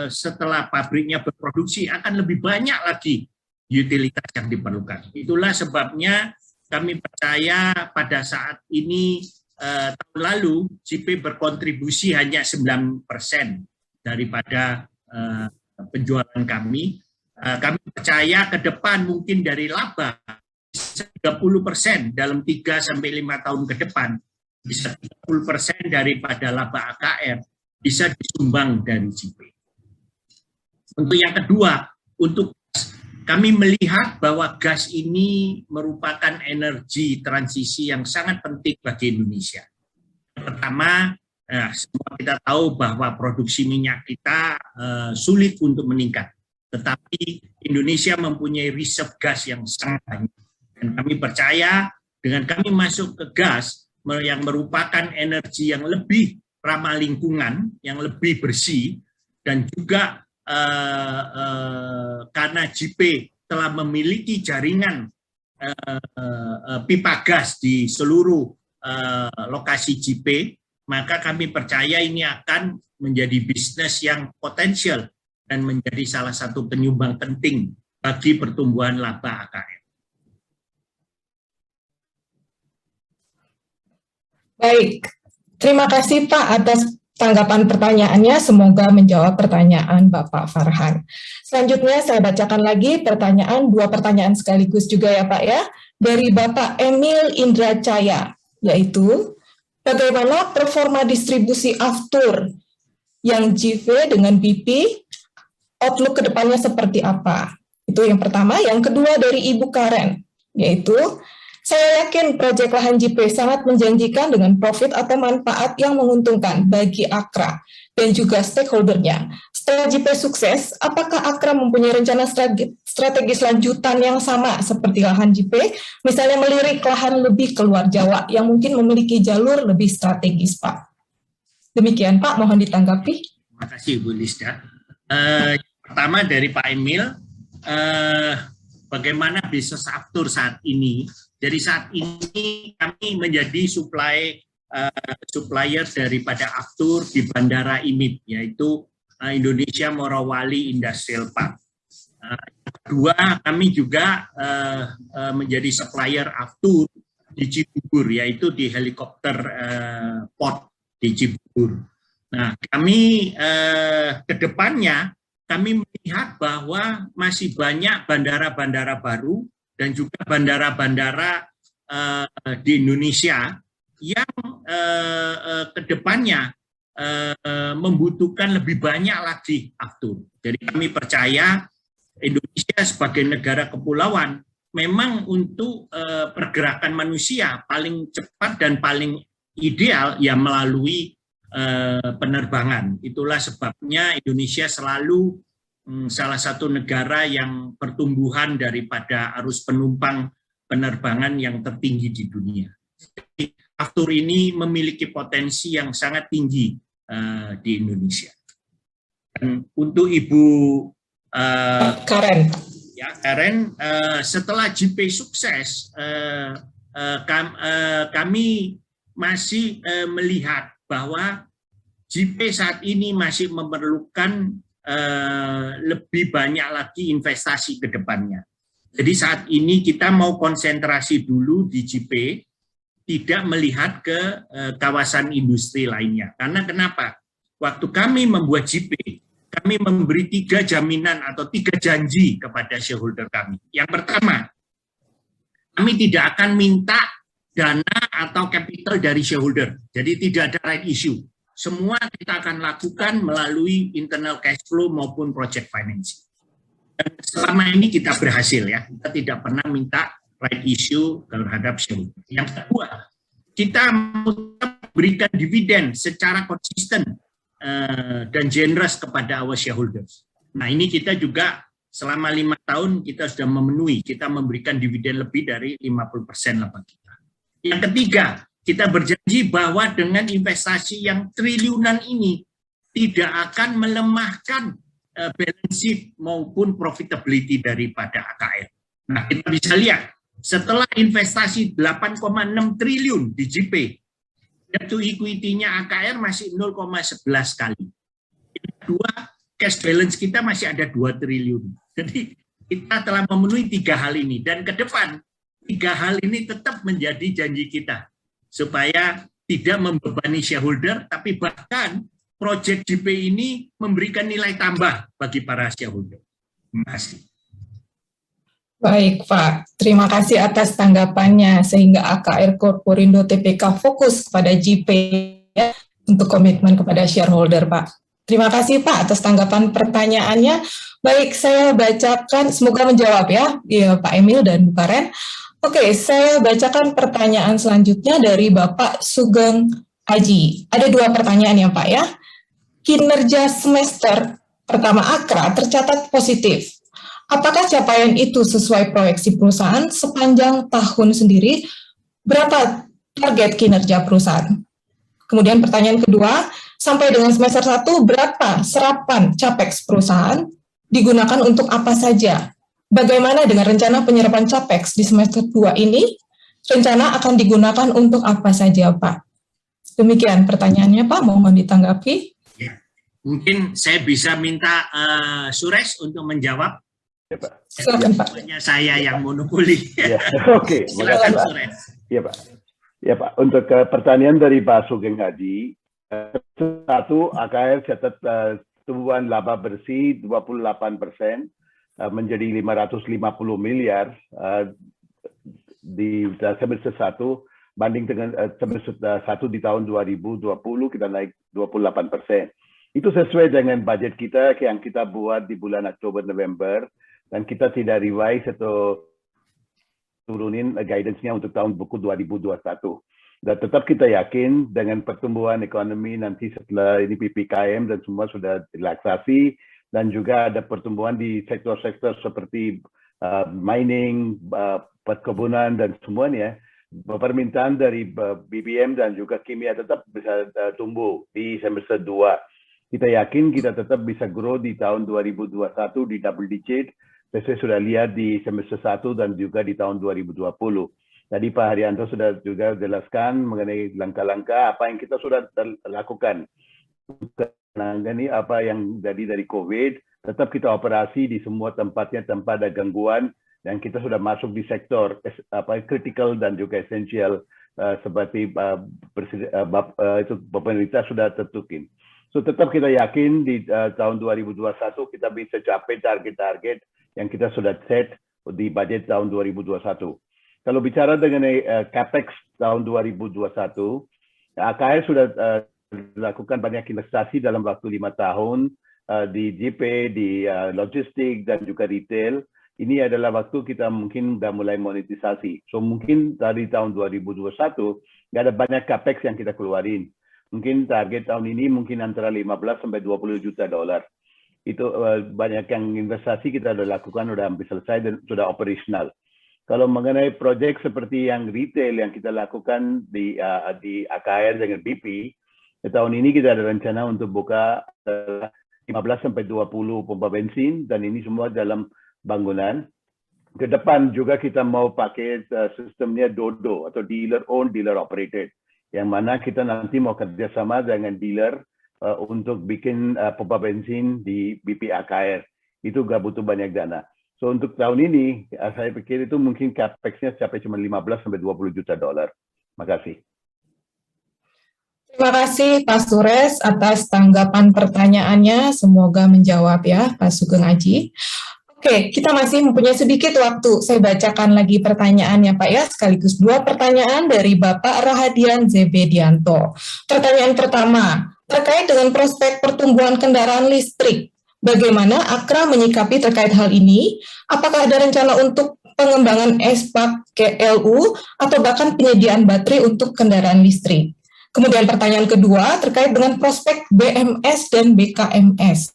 setelah pabriknya berproduksi akan lebih banyak lagi utilitas yang diperlukan. Itulah sebabnya kami percaya pada saat ini tahun lalu JP berkontribusi hanya 9% daripada penjualan kami. Kami percaya ke depan mungkin dari laba 30% dalam 3-5 tahun ke depan, bisa 30% daripada laba AKR bisa disumbang dari JP. Untuk yang kedua, untuk kami melihat bahwa gas ini merupakan energi transisi yang sangat penting bagi Indonesia. Pertama, semua kita tahu bahwa produksi minyak kita sulit untuk meningkat, tetapi Indonesia mempunyai reserve gas yang sangat banyak. Dan kami percaya dengan kami masuk ke gas yang merupakan energi yang lebih ramah lingkungan, yang lebih bersih, dan juga karena JP telah memiliki jaringan pipa gas di seluruh lokasi JP, maka kami percaya ini akan menjadi bisnis yang potensial dan menjadi salah satu penyumbang penting bagi pertumbuhan laba AKR. Baik, terima kasih Pak atas tanggapan pertanyaannya, semoga menjawab pertanyaan Bapak Farhan. Selanjutnya saya bacakan lagi dua pertanyaan sekaligus juga ya Pak ya, dari Bapak Emil Indracaya, yaitu bagaimana performa distribusi aftur yang JV dengan BP, outlook ke depannya seperti apa? Itu yang pertama. Yang kedua dari Ibu Karen, yaitu saya yakin proyek lahan JP sangat menjanjikan dengan profit atau manfaat yang menguntungkan bagi Akra dan juga stakeholdernya. Setelah JP sukses, apakah Akra mempunyai rencana strategis lanjutan yang sama seperti lahan JP, misalnya melirik lahan lebih keluar Jawa yang mungkin memiliki jalur lebih strategis, Pak? Demikian, Pak, mohon ditanggapi. Terima kasih, Bu Lisda. Pertama dari Pak Emil, bagaimana bisnis aftur saat ini? Jadi saat ini kami menjadi supplier daripada aftur di Bandara IMIP, yaitu Indonesia Morowali Industrial Park. Kedua, kami juga menjadi supplier aftur di Cibubur, yaitu di helikopter port di Cibubur. Nah, kami ke depannya kami melihat bahwa masih banyak bandara-bandara baru dan juga bandara-bandara di Indonesia yang kedepannya membutuhkan lebih banyak lagi aftur. Jadi kami percaya Indonesia sebagai negara kepulauan memang untuk pergerakan manusia paling cepat dan paling ideal ya melalui penerbangan. Itulah sebabnya Indonesia selalu salah satu negara yang pertumbuhan daripada arus penumpang penerbangan yang tertinggi di dunia. Jadi, aftur ini memiliki potensi yang sangat tinggi di Indonesia. Dan untuk Ibu Karen, setelah JP sukses, kami masih melihat bahwa JP saat ini masih memerlukan lebih banyak lagi investasi ke depannya. Jadi saat ini kita mau konsentrasi dulu di JP, tidak melihat ke kawasan industri lainnya. Karena kenapa? Waktu kami membuat JP, kami memberi 3 jaminan atau 3 janji kepada shareholder kami. Yang pertama, kami tidak akan minta dana atau capital dari shareholder. Jadi tidak ada right issue. Semua kita akan lakukan melalui internal cash flow maupun project financing. Dan selama ini kita berhasil ya. Kita tidak pernah minta right issue terhadap shareholder. Yang kedua, kita memberikan dividen secara konsisten dan generous kepada our shareholders. Nah ini kita juga selama 5 tahun kita sudah memenuhi, kita memberikan dividen lebih dari 50% laba kita. Yang ketiga, kita berjanji bahwa dengan investasi yang triliunan ini tidak akan melemahkan balance sheet maupun profitability daripada AKR. Nah, kita bisa lihat setelah investasi 8,6 triliun di JP, debt to equity-nya AKR masih 0,11 kali. Yang kedua, cash balance kita masih ada 2 triliun. Jadi kita telah memenuhi 3 hal ini dan ke depan 3 hal ini tetap menjadi janji kita supaya tidak membebani shareholder, tapi bahkan proyek JP ini memberikan nilai tambah bagi para shareholder. Terima kasih. Baik Pak, terima kasih atas tanggapannya sehingga AKR Corporindo TBK fokus kepada JP ya, untuk komitmen kepada shareholder Pak. Terima kasih Pak atas tanggapan pertanyaannya. Baik, saya bacakan, semoga menjawab ya Pak Emil dan Bu Karen. Oke, saya bacakan pertanyaan selanjutnya dari Bapak Sugeng Aji. Ada 2 pertanyaan ya Pak ya. Kinerja semester pertama AKRA tercatat positif. Apakah capaian itu sesuai proyeksi perusahaan sepanjang tahun sendiri? Berapa target kinerja perusahaan? Kemudian pertanyaan kedua, sampai dengan semester 1 berapa serapan capex perusahaan digunakan untuk apa saja? Bagaimana dengan rencana penyerapan capex di semester 2 ini? Rencana akan digunakan untuk apa saja, Pak? Demikian pertanyaannya, Pak. Mohon ditanggapi. Ya. Mungkin saya bisa minta Suresh untuk menjawab. Ya, Pak. Silakan, Pak. Hanya saya yang monopoli. Ya, oke. Silakan, Suresh. Ya, Pak. Ya, Pak. Untuk pertanyaan dari Pak Sugeng Haji, satu, AKR catat tumbuhan laba bersih 28%. Menjadi 550 miliar di semester 1 banding dengan semester 1 di tahun 2020 kita naik 28%. Itu sesuai dengan budget kita yang kita buat di bulan Oktober November dan kita tidak revise atau turunin guidance-nya untuk tahun buku 2021. Dan tetap kita yakin dengan pertumbuhan ekonomi nanti setelah ini PPKM dan semua sudah relaksasi, dan juga ada pertumbuhan di sektor-sektor seperti mining, perkebunan, dan semuanya, permintaan dari BBM dan juga kimia tetap bisa tumbuh di semester 2. Kita yakin kita tetap bisa grow di tahun 2021 di double digit, saya sudah lihat di semester 1 dan juga di tahun 2020. Tadi Pak Haryanto sudah juga jelaskan mengenai langkah-langkah apa yang kita sudah lakukan. Menangani apa yang jadi dari COVID, tetap kita operasi di semua tempatnya tanpa ada gangguan, dan kita sudah masuk di sektor kritikal dan juga esensial seperti itu pemerintah sudah tentukan. So tetap kita yakin di tahun 2021 kita bisa capai target-target yang kita sudah set di budget tahun 2021. Kalau bicara mengenai capex tahun 2021, AKR sudah lakukan banyak investasi dalam waktu 5 tahun di JP, di logistik, dan juga retail. Ini adalah waktu kita mungkin sudah mulai monetisasi. So mungkin dari tahun 2021, nggak ada banyak capex yang kita keluarin. Mungkin target tahun ini mungkin antara 15 sampai 20 juta dolar. Itu banyak yang investasi kita sudah lakukan, sudah hampir selesai dan sudah operasional. Kalau mengenai proyek seperti yang retail yang kita lakukan di AKR dengan BP, tahun ini kita ada rencana untuk buka 15 sampai 20 pompa bensin, dan ini semua dalam bangunan. Ke depan juga kita mau pakai sistemnya DODO atau dealer owned, dealer operated, yang mana kita nanti mau kerjasama dengan dealer untuk bikin pompa bensin di BP AKR. Itu nggak butuh banyak dana. So untuk tahun ini saya pikir itu mungkin capex-nya sampai cuma 15 sampai 20 juta dolar. Makasih. Terima kasih Pak Suresh atas tanggapan pertanyaannya. Semoga menjawab ya Pak Sugeng Aji. Oke, kita masih mempunyai sedikit waktu. Saya bacakan lagi pertanyaannya, Pak ya, sekaligus 2 pertanyaan dari Bapak Rahadian Zebedianto. Pertanyaan pertama, terkait dengan prospek pertumbuhan kendaraan listrik. Bagaimana Akra menyikapi terkait hal ini? Apakah ada rencana untuk pengembangan SPAK KLU atau bahkan penyediaan baterai untuk kendaraan listrik? Kemudian pertanyaan kedua, terkait dengan prospek BMS dan BKMS.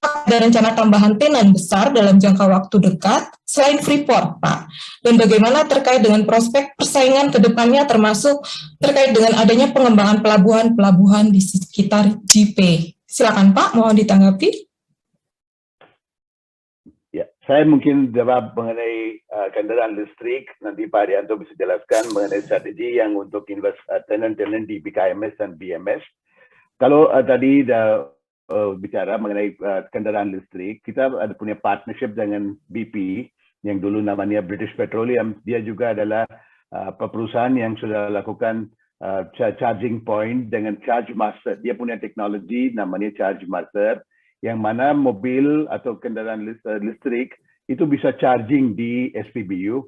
Ada rencana tambahan tenan besar dalam jangka waktu dekat selain Freeport, Pak? Dan bagaimana terkait dengan prospek persaingan ke depannya termasuk terkait dengan adanya pengembangan pelabuhan-pelabuhan di sekitar JP? Silakan Pak, mohon ditanggapi. Ya, saya mungkin jawab mengenai kendaraan listrik, nanti Pak Arianto bisa jelaskan mengenai strategi yang untuk tenan-tenan di BKMS dan BMS. Kalau tadi bicara mengenai kendaraan listrik, kita ada punya partnership dengan BP yang dulu namanya British Petroleum. Dia juga adalah perusahaan yang sudah lakukan charging point dengan charge master. Dia punya teknologi namanya charge master, yang mana mobil atau kendaraan listrik itu bisa charging di SPBU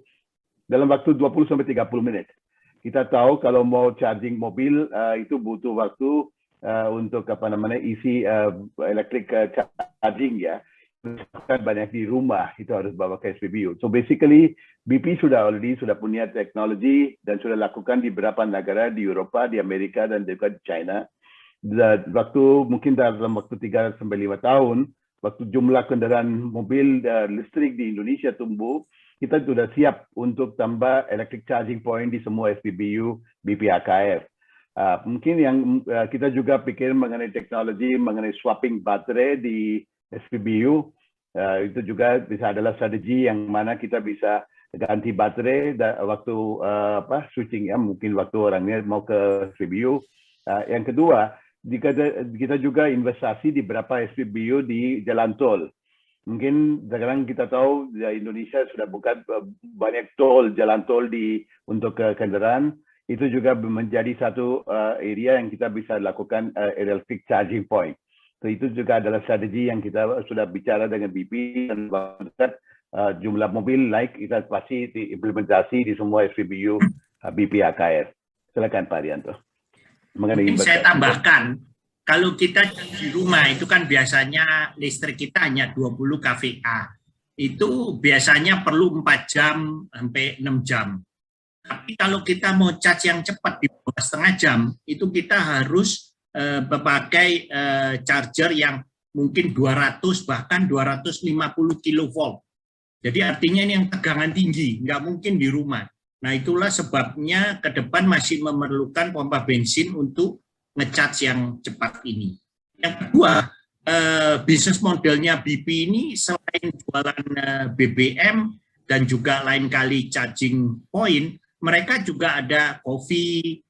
dalam waktu 20-30 menit. Kita tahu kalau mau charging mobil itu butuh waktu untuk isi electric charging ya, banyak di rumah itu harus bawa ke SPBU. So basically BP sudah punya teknologi dan sudah lakukan di beberapa negara di Eropa, di Amerika dan juga di China. Mungkin dalam waktu 3 sampai 5 tahun, waktu jumlah kendaraan mobil listrik di Indonesia tumbuh, kita sudah siap untuk tambah electric charging point di semua SPBU BP AKR. Mungkin yang kita juga pikir mengenai teknologi, mengenai swapping baterai di SPBU, itu juga bisa adalah strategi yang mana kita bisa ganti baterai waktu switching ya, mungkin waktu orangnya mau ke SPBU. Yang kedua, kita juga investasi di beberapa SPBU di jalan tol. Mungkin sekarang kita tahu Indonesia sudah buka banyak jalan tol untuk kendaraan. Itu juga menjadi satu area yang kita bisa lakukan electric charging point. So, itu juga adalah strategi yang kita sudah bicara dengan BP dan jumlah mobil kita pasti diimplementasi di semua SPBU BP AKR. Silakan Pak Arianto. Mungkin saya tambahkan, kalau kita di rumah itu kan biasanya listrik kita hanya 20 kVA. Itu biasanya perlu 4 jam sampai 6 jam. Tapi kalau kita mau charge yang cepat di bawah setengah jam, itu kita harus memakai charger yang mungkin 200 bahkan 250 kV. Jadi artinya ini yang tegangan tinggi, nggak mungkin di rumah. Nah itulah sebabnya ke depan masih memerlukan pompa bensin untuk nge-charge yang cepat ini. Yang kedua, bisnis modelnya BP ini selain jualan BBM dan juga lain kali charging point, mereka juga ada kopi,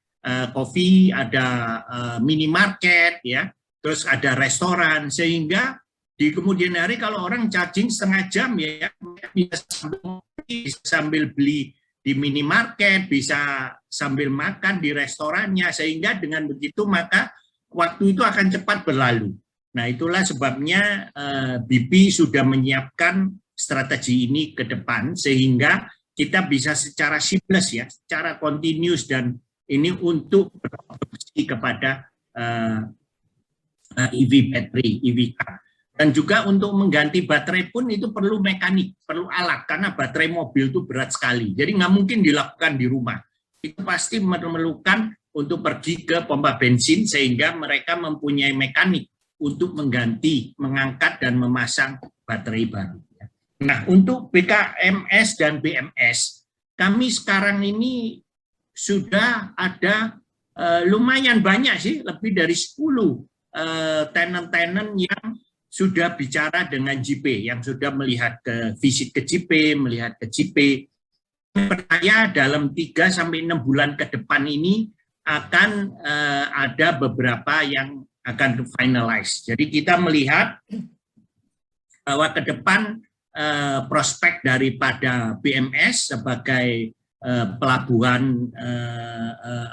ada minimarket, ya, terus ada restoran, sehingga di kemudian hari kalau orang charging setengah jam ya, bisa sambil beli di minimarket, bisa sambil makan di restorannya, sehingga dengan begitu maka waktu itu akan cepat berlalu. Nah itulah sebabnya BP sudah menyiapkan strategi ini ke depan, sehingga kita bisa secara seamless ya, secara continuous dan ini untuk berkontribusi kepada EV battery, EV car. Dan juga untuk mengganti baterai pun itu perlu mekanik, perlu alat, karena baterai mobil itu berat sekali. Jadi nggak mungkin dilakukan di rumah. Itu pasti memerlukan untuk pergi ke pompa bensin sehingga mereka mempunyai mekanik untuk mengganti, mengangkat dan memasang baterai baru. Nah, untuk BKMS dan BMS, kami sekarang ini sudah ada lumayan banyak sih, lebih dari 10 tenant-tenant yang sudah bicara dengan JP, yang sudah melihat visit ke JP, melihat ke JP. Percaya dalam 3-6 bulan ke depan ini akan ada beberapa yang akan finalize. Jadi kita melihat bahwa ke depan prospek daripada BMS sebagai pelabuhan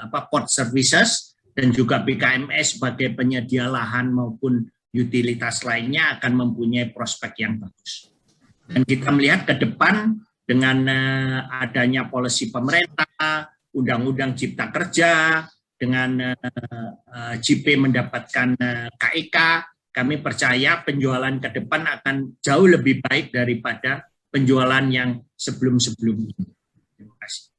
port services dan juga BKMS sebagai penyedia lahan maupun utilitas lainnya akan mempunyai prospek yang bagus. Dan kita melihat ke depan dengan adanya polisi pemerintah, Undang-Undang Cipta Kerja, dengan JP mendapatkan KEK, kami percaya penjualan ke depan akan jauh lebih baik daripada penjualan yang sebelum-sebelumnya. Terima kasih.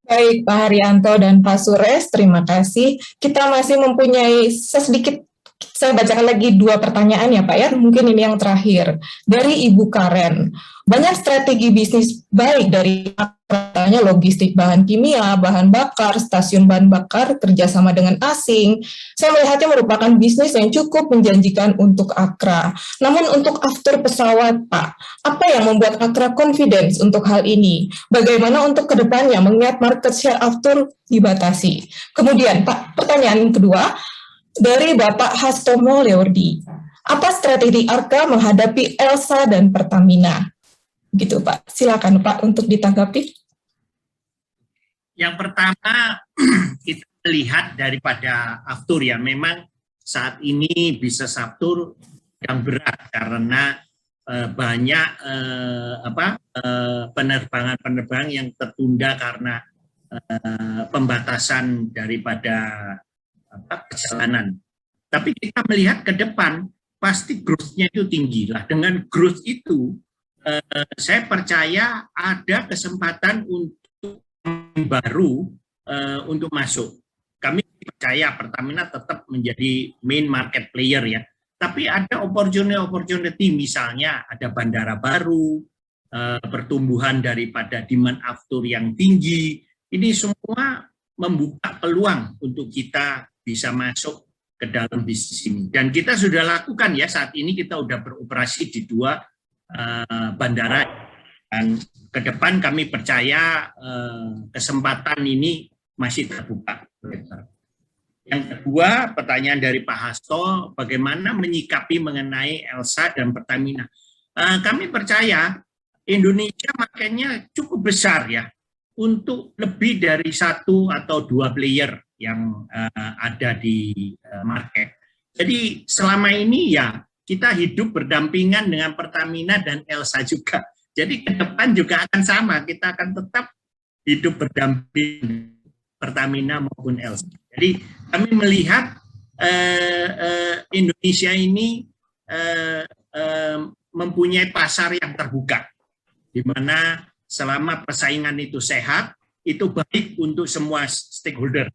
Baik, Pak Haryanto dan Pak Suresh, terima kasih. Kita masih mempunyai sedikit, saya bacakan lagi 2 pertanyaan ya Pak ya, mungkin ini yang terakhir. Dari Ibu Karen, banyak strategi bisnis baik dari katanya logistik bahan kimia, bahan bakar, stasiun bahan bakar, kerjasama dengan asing. Saya melihatnya merupakan bisnis yang cukup menjanjikan untuk Akra. Namun untuk after pesawat Pak, apa yang membuat Akra confidence untuk hal ini? Bagaimana untuk kedepannya mengingat market share after dibatasi? Kemudian Pak, pertanyaan kedua, dari Bapak Hastomo Leordi, apa strategi Arka menghadapi Elsa dan Pertamina? Gitu Pak, silakan Pak untuk ditanggapi. Yang pertama, kita lihat daripada aftur ya, memang saat ini bisnis aftur yang berat karena banyak penerbangan-penerbangan yang tertunda karena pembatasan daripada perjalanan. Tapi kita melihat ke depan, pasti growth-nya itu tinggi lah. Dengan growth itu, saya percaya ada kesempatan untuk baru untuk masuk. Kami percaya Pertamina tetap menjadi main market player ya. Tapi ada opportunity, misalnya ada bandara baru, pertumbuhan daripada demand aftur yang tinggi. Ini semua membuka peluang untuk kita bisa masuk ke dalam bisnis ini. Dan kita sudah lakukan ya, saat ini kita sudah beroperasi di 2 bandara. Dan ke depan kami percaya kesempatan ini masih terbuka. Yang kedua, pertanyaan dari Pak Hasto, bagaimana menyikapi mengenai Elsa dan Pertamina. Kami percaya Indonesia makanya cukup besar ya, untuk lebih dari 1 atau 2 player yang ada di market. Jadi selama ini ya kita hidup berdampingan dengan Pertamina dan Elsa juga. Jadi ke depan juga akan sama, kita akan tetap hidup berdampingan Pertamina maupun Elsa. Jadi kami melihat Indonesia ini mempunyai pasar yang terbuka, di mana selama persaingan itu sehat, itu baik untuk semua stakeholder,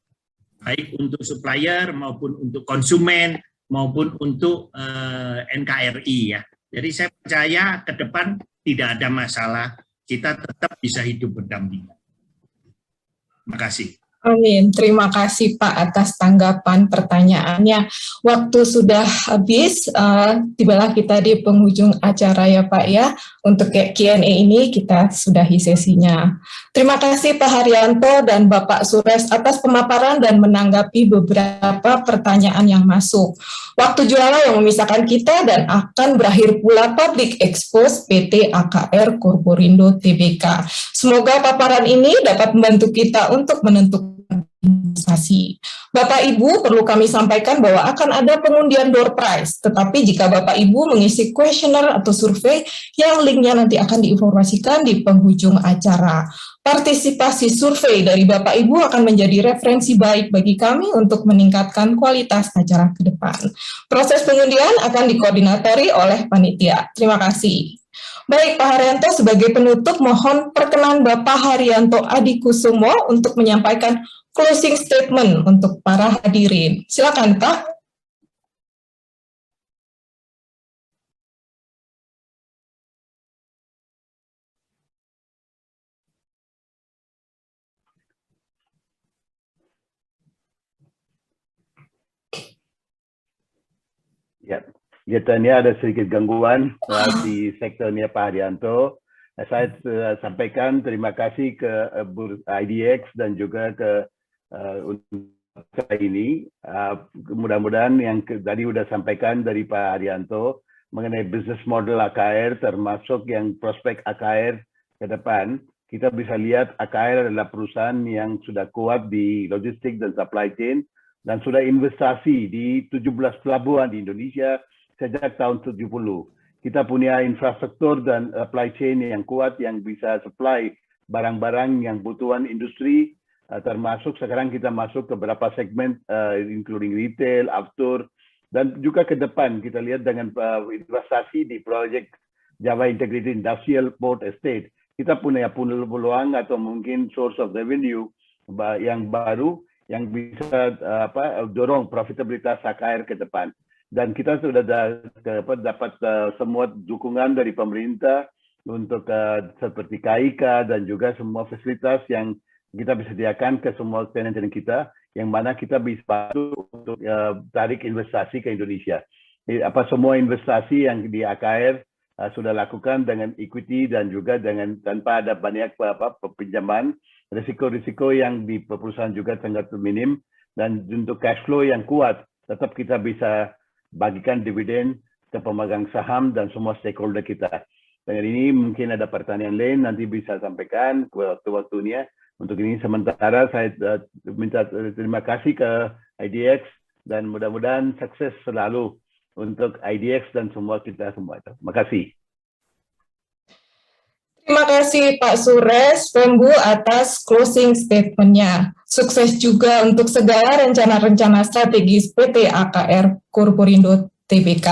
baik untuk supplier maupun untuk konsumen maupun untuk NKRI ya. Jadi saya percaya ke depan tidak ada masalah, kita tetap bisa hidup berdampingan. Terima kasih. Amin. Terima kasih Pak atas tanggapan pertanyaannya. Waktu sudah habis, tibalah kita di penghujung acara ya Pak ya. Untuk Q&A ini kita sudahi sesinya. Terima kasih Pak Haryanto dan Bapak Suresh atas pemaparan dan menanggapi beberapa pertanyaan yang masuk. Waktu juara yang memisahkan kita dan akan berakhir pula public expose PT AKR Corporindo Tbk. Semoga paparan ini dapat membantu kita untuk menentukan investasi. Bapak Ibu, perlu kami sampaikan bahwa akan ada pengundian door prize, tetapi jika Bapak Ibu mengisi kuesioner atau survei yang linknya nanti akan diinformasikan di penghujung acara. Partisipasi survei dari Bapak Ibu akan menjadi referensi baik bagi kami untuk meningkatkan kualitas acara ke depan. Proses pengundian akan dikoordinatori oleh panitia. Terima kasih. Baik Pak Haryanto, sebagai penutup mohon perkenan Bapak Haryanto Adikusumo untuk menyampaikan closing statement untuk para hadirin. Silakan Pak. Ya, tanya ada sedikit gangguan di sektornya Pak Haryanto. Saya sampaikan terima kasih ke IDX dan juga ke ini. Mudah-mudahan yang tadi sudah sampaikan dari Pak Haryanto mengenai bisnis model AKR, termasuk yang prospek AKR ke depan. Kita bisa lihat AKR adalah perusahaan yang sudah kuat di logistik dan supply chain dan sudah investasi di 17 pelabuhan di Indonesia sejak tahun 70. kita punya infrastruktur dan supply chain yang kuat yang bisa supply barang-barang yang butuhan industri, termasuk sekarang kita masuk ke beberapa segmen, including retail, outdoor, dan juga ke depan kita lihat dengan investasi di proyek Java Integrated Industrial Port Estate, kita punya peluang atau mungkin source of revenue yang baru yang bisa dorong profitabilitas AKR ke depan. Dan kita sudah dapat semua dukungan dari pemerintah untuk seperti KIK dan juga semua fasilitas yang kita bisa sediakan ke semua tenant-tenant kita, yang mana kita bisa bantu untuk tarik investasi ke Indonesia. Semua investasi yang di AKR sudah lakukan dengan equity dan juga dengan tanpa ada banyak pinjaman, risiko-risiko yang di perusahaan juga sangat minim, dan untuk cash flow yang kuat, tetap kita bisa bagikan dividen ke pemegang saham dan semua stakeholder kita. Dengan ini mungkin ada pertanyaan lain, nanti bisa sampaikan ke waktu-waktunya. Untuk ini sementara saya minta terima kasih ke IDX dan mudah-mudahan sukses selalu untuk IDX dan semua kita semua. Terima kasih. Terima kasih Pak Suresh Pembu atas closing statement-nya. Sukses juga untuk segala rencana-rencana strategis PT AKR Corporindo Tbk.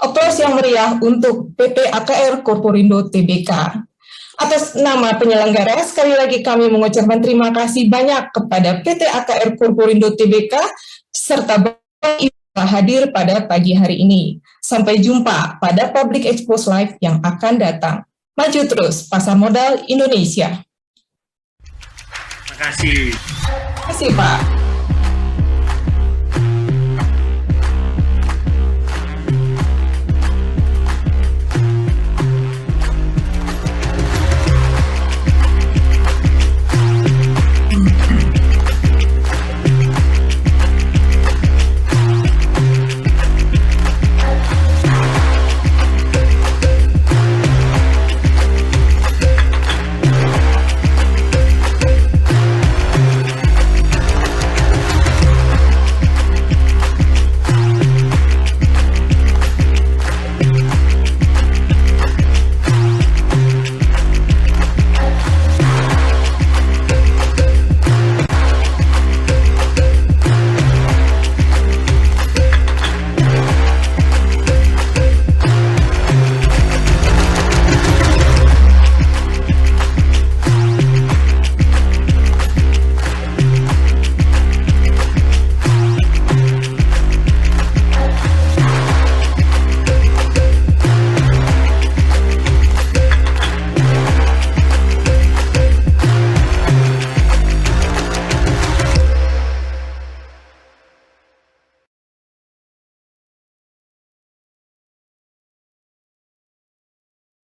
Aplaus yang meriah untuk PT AKR Corporindo Tbk. Atas nama penyelenggara, sekali lagi kami mengucapkan terima kasih banyak kepada PT AKR Corporindo Tbk serta Bapak Ibu hadir pada pagi hari ini. Sampai jumpa pada Public Expose Live yang akan datang. Maju terus pasar modal Indonesia. Terima kasih. Terima kasih Pak.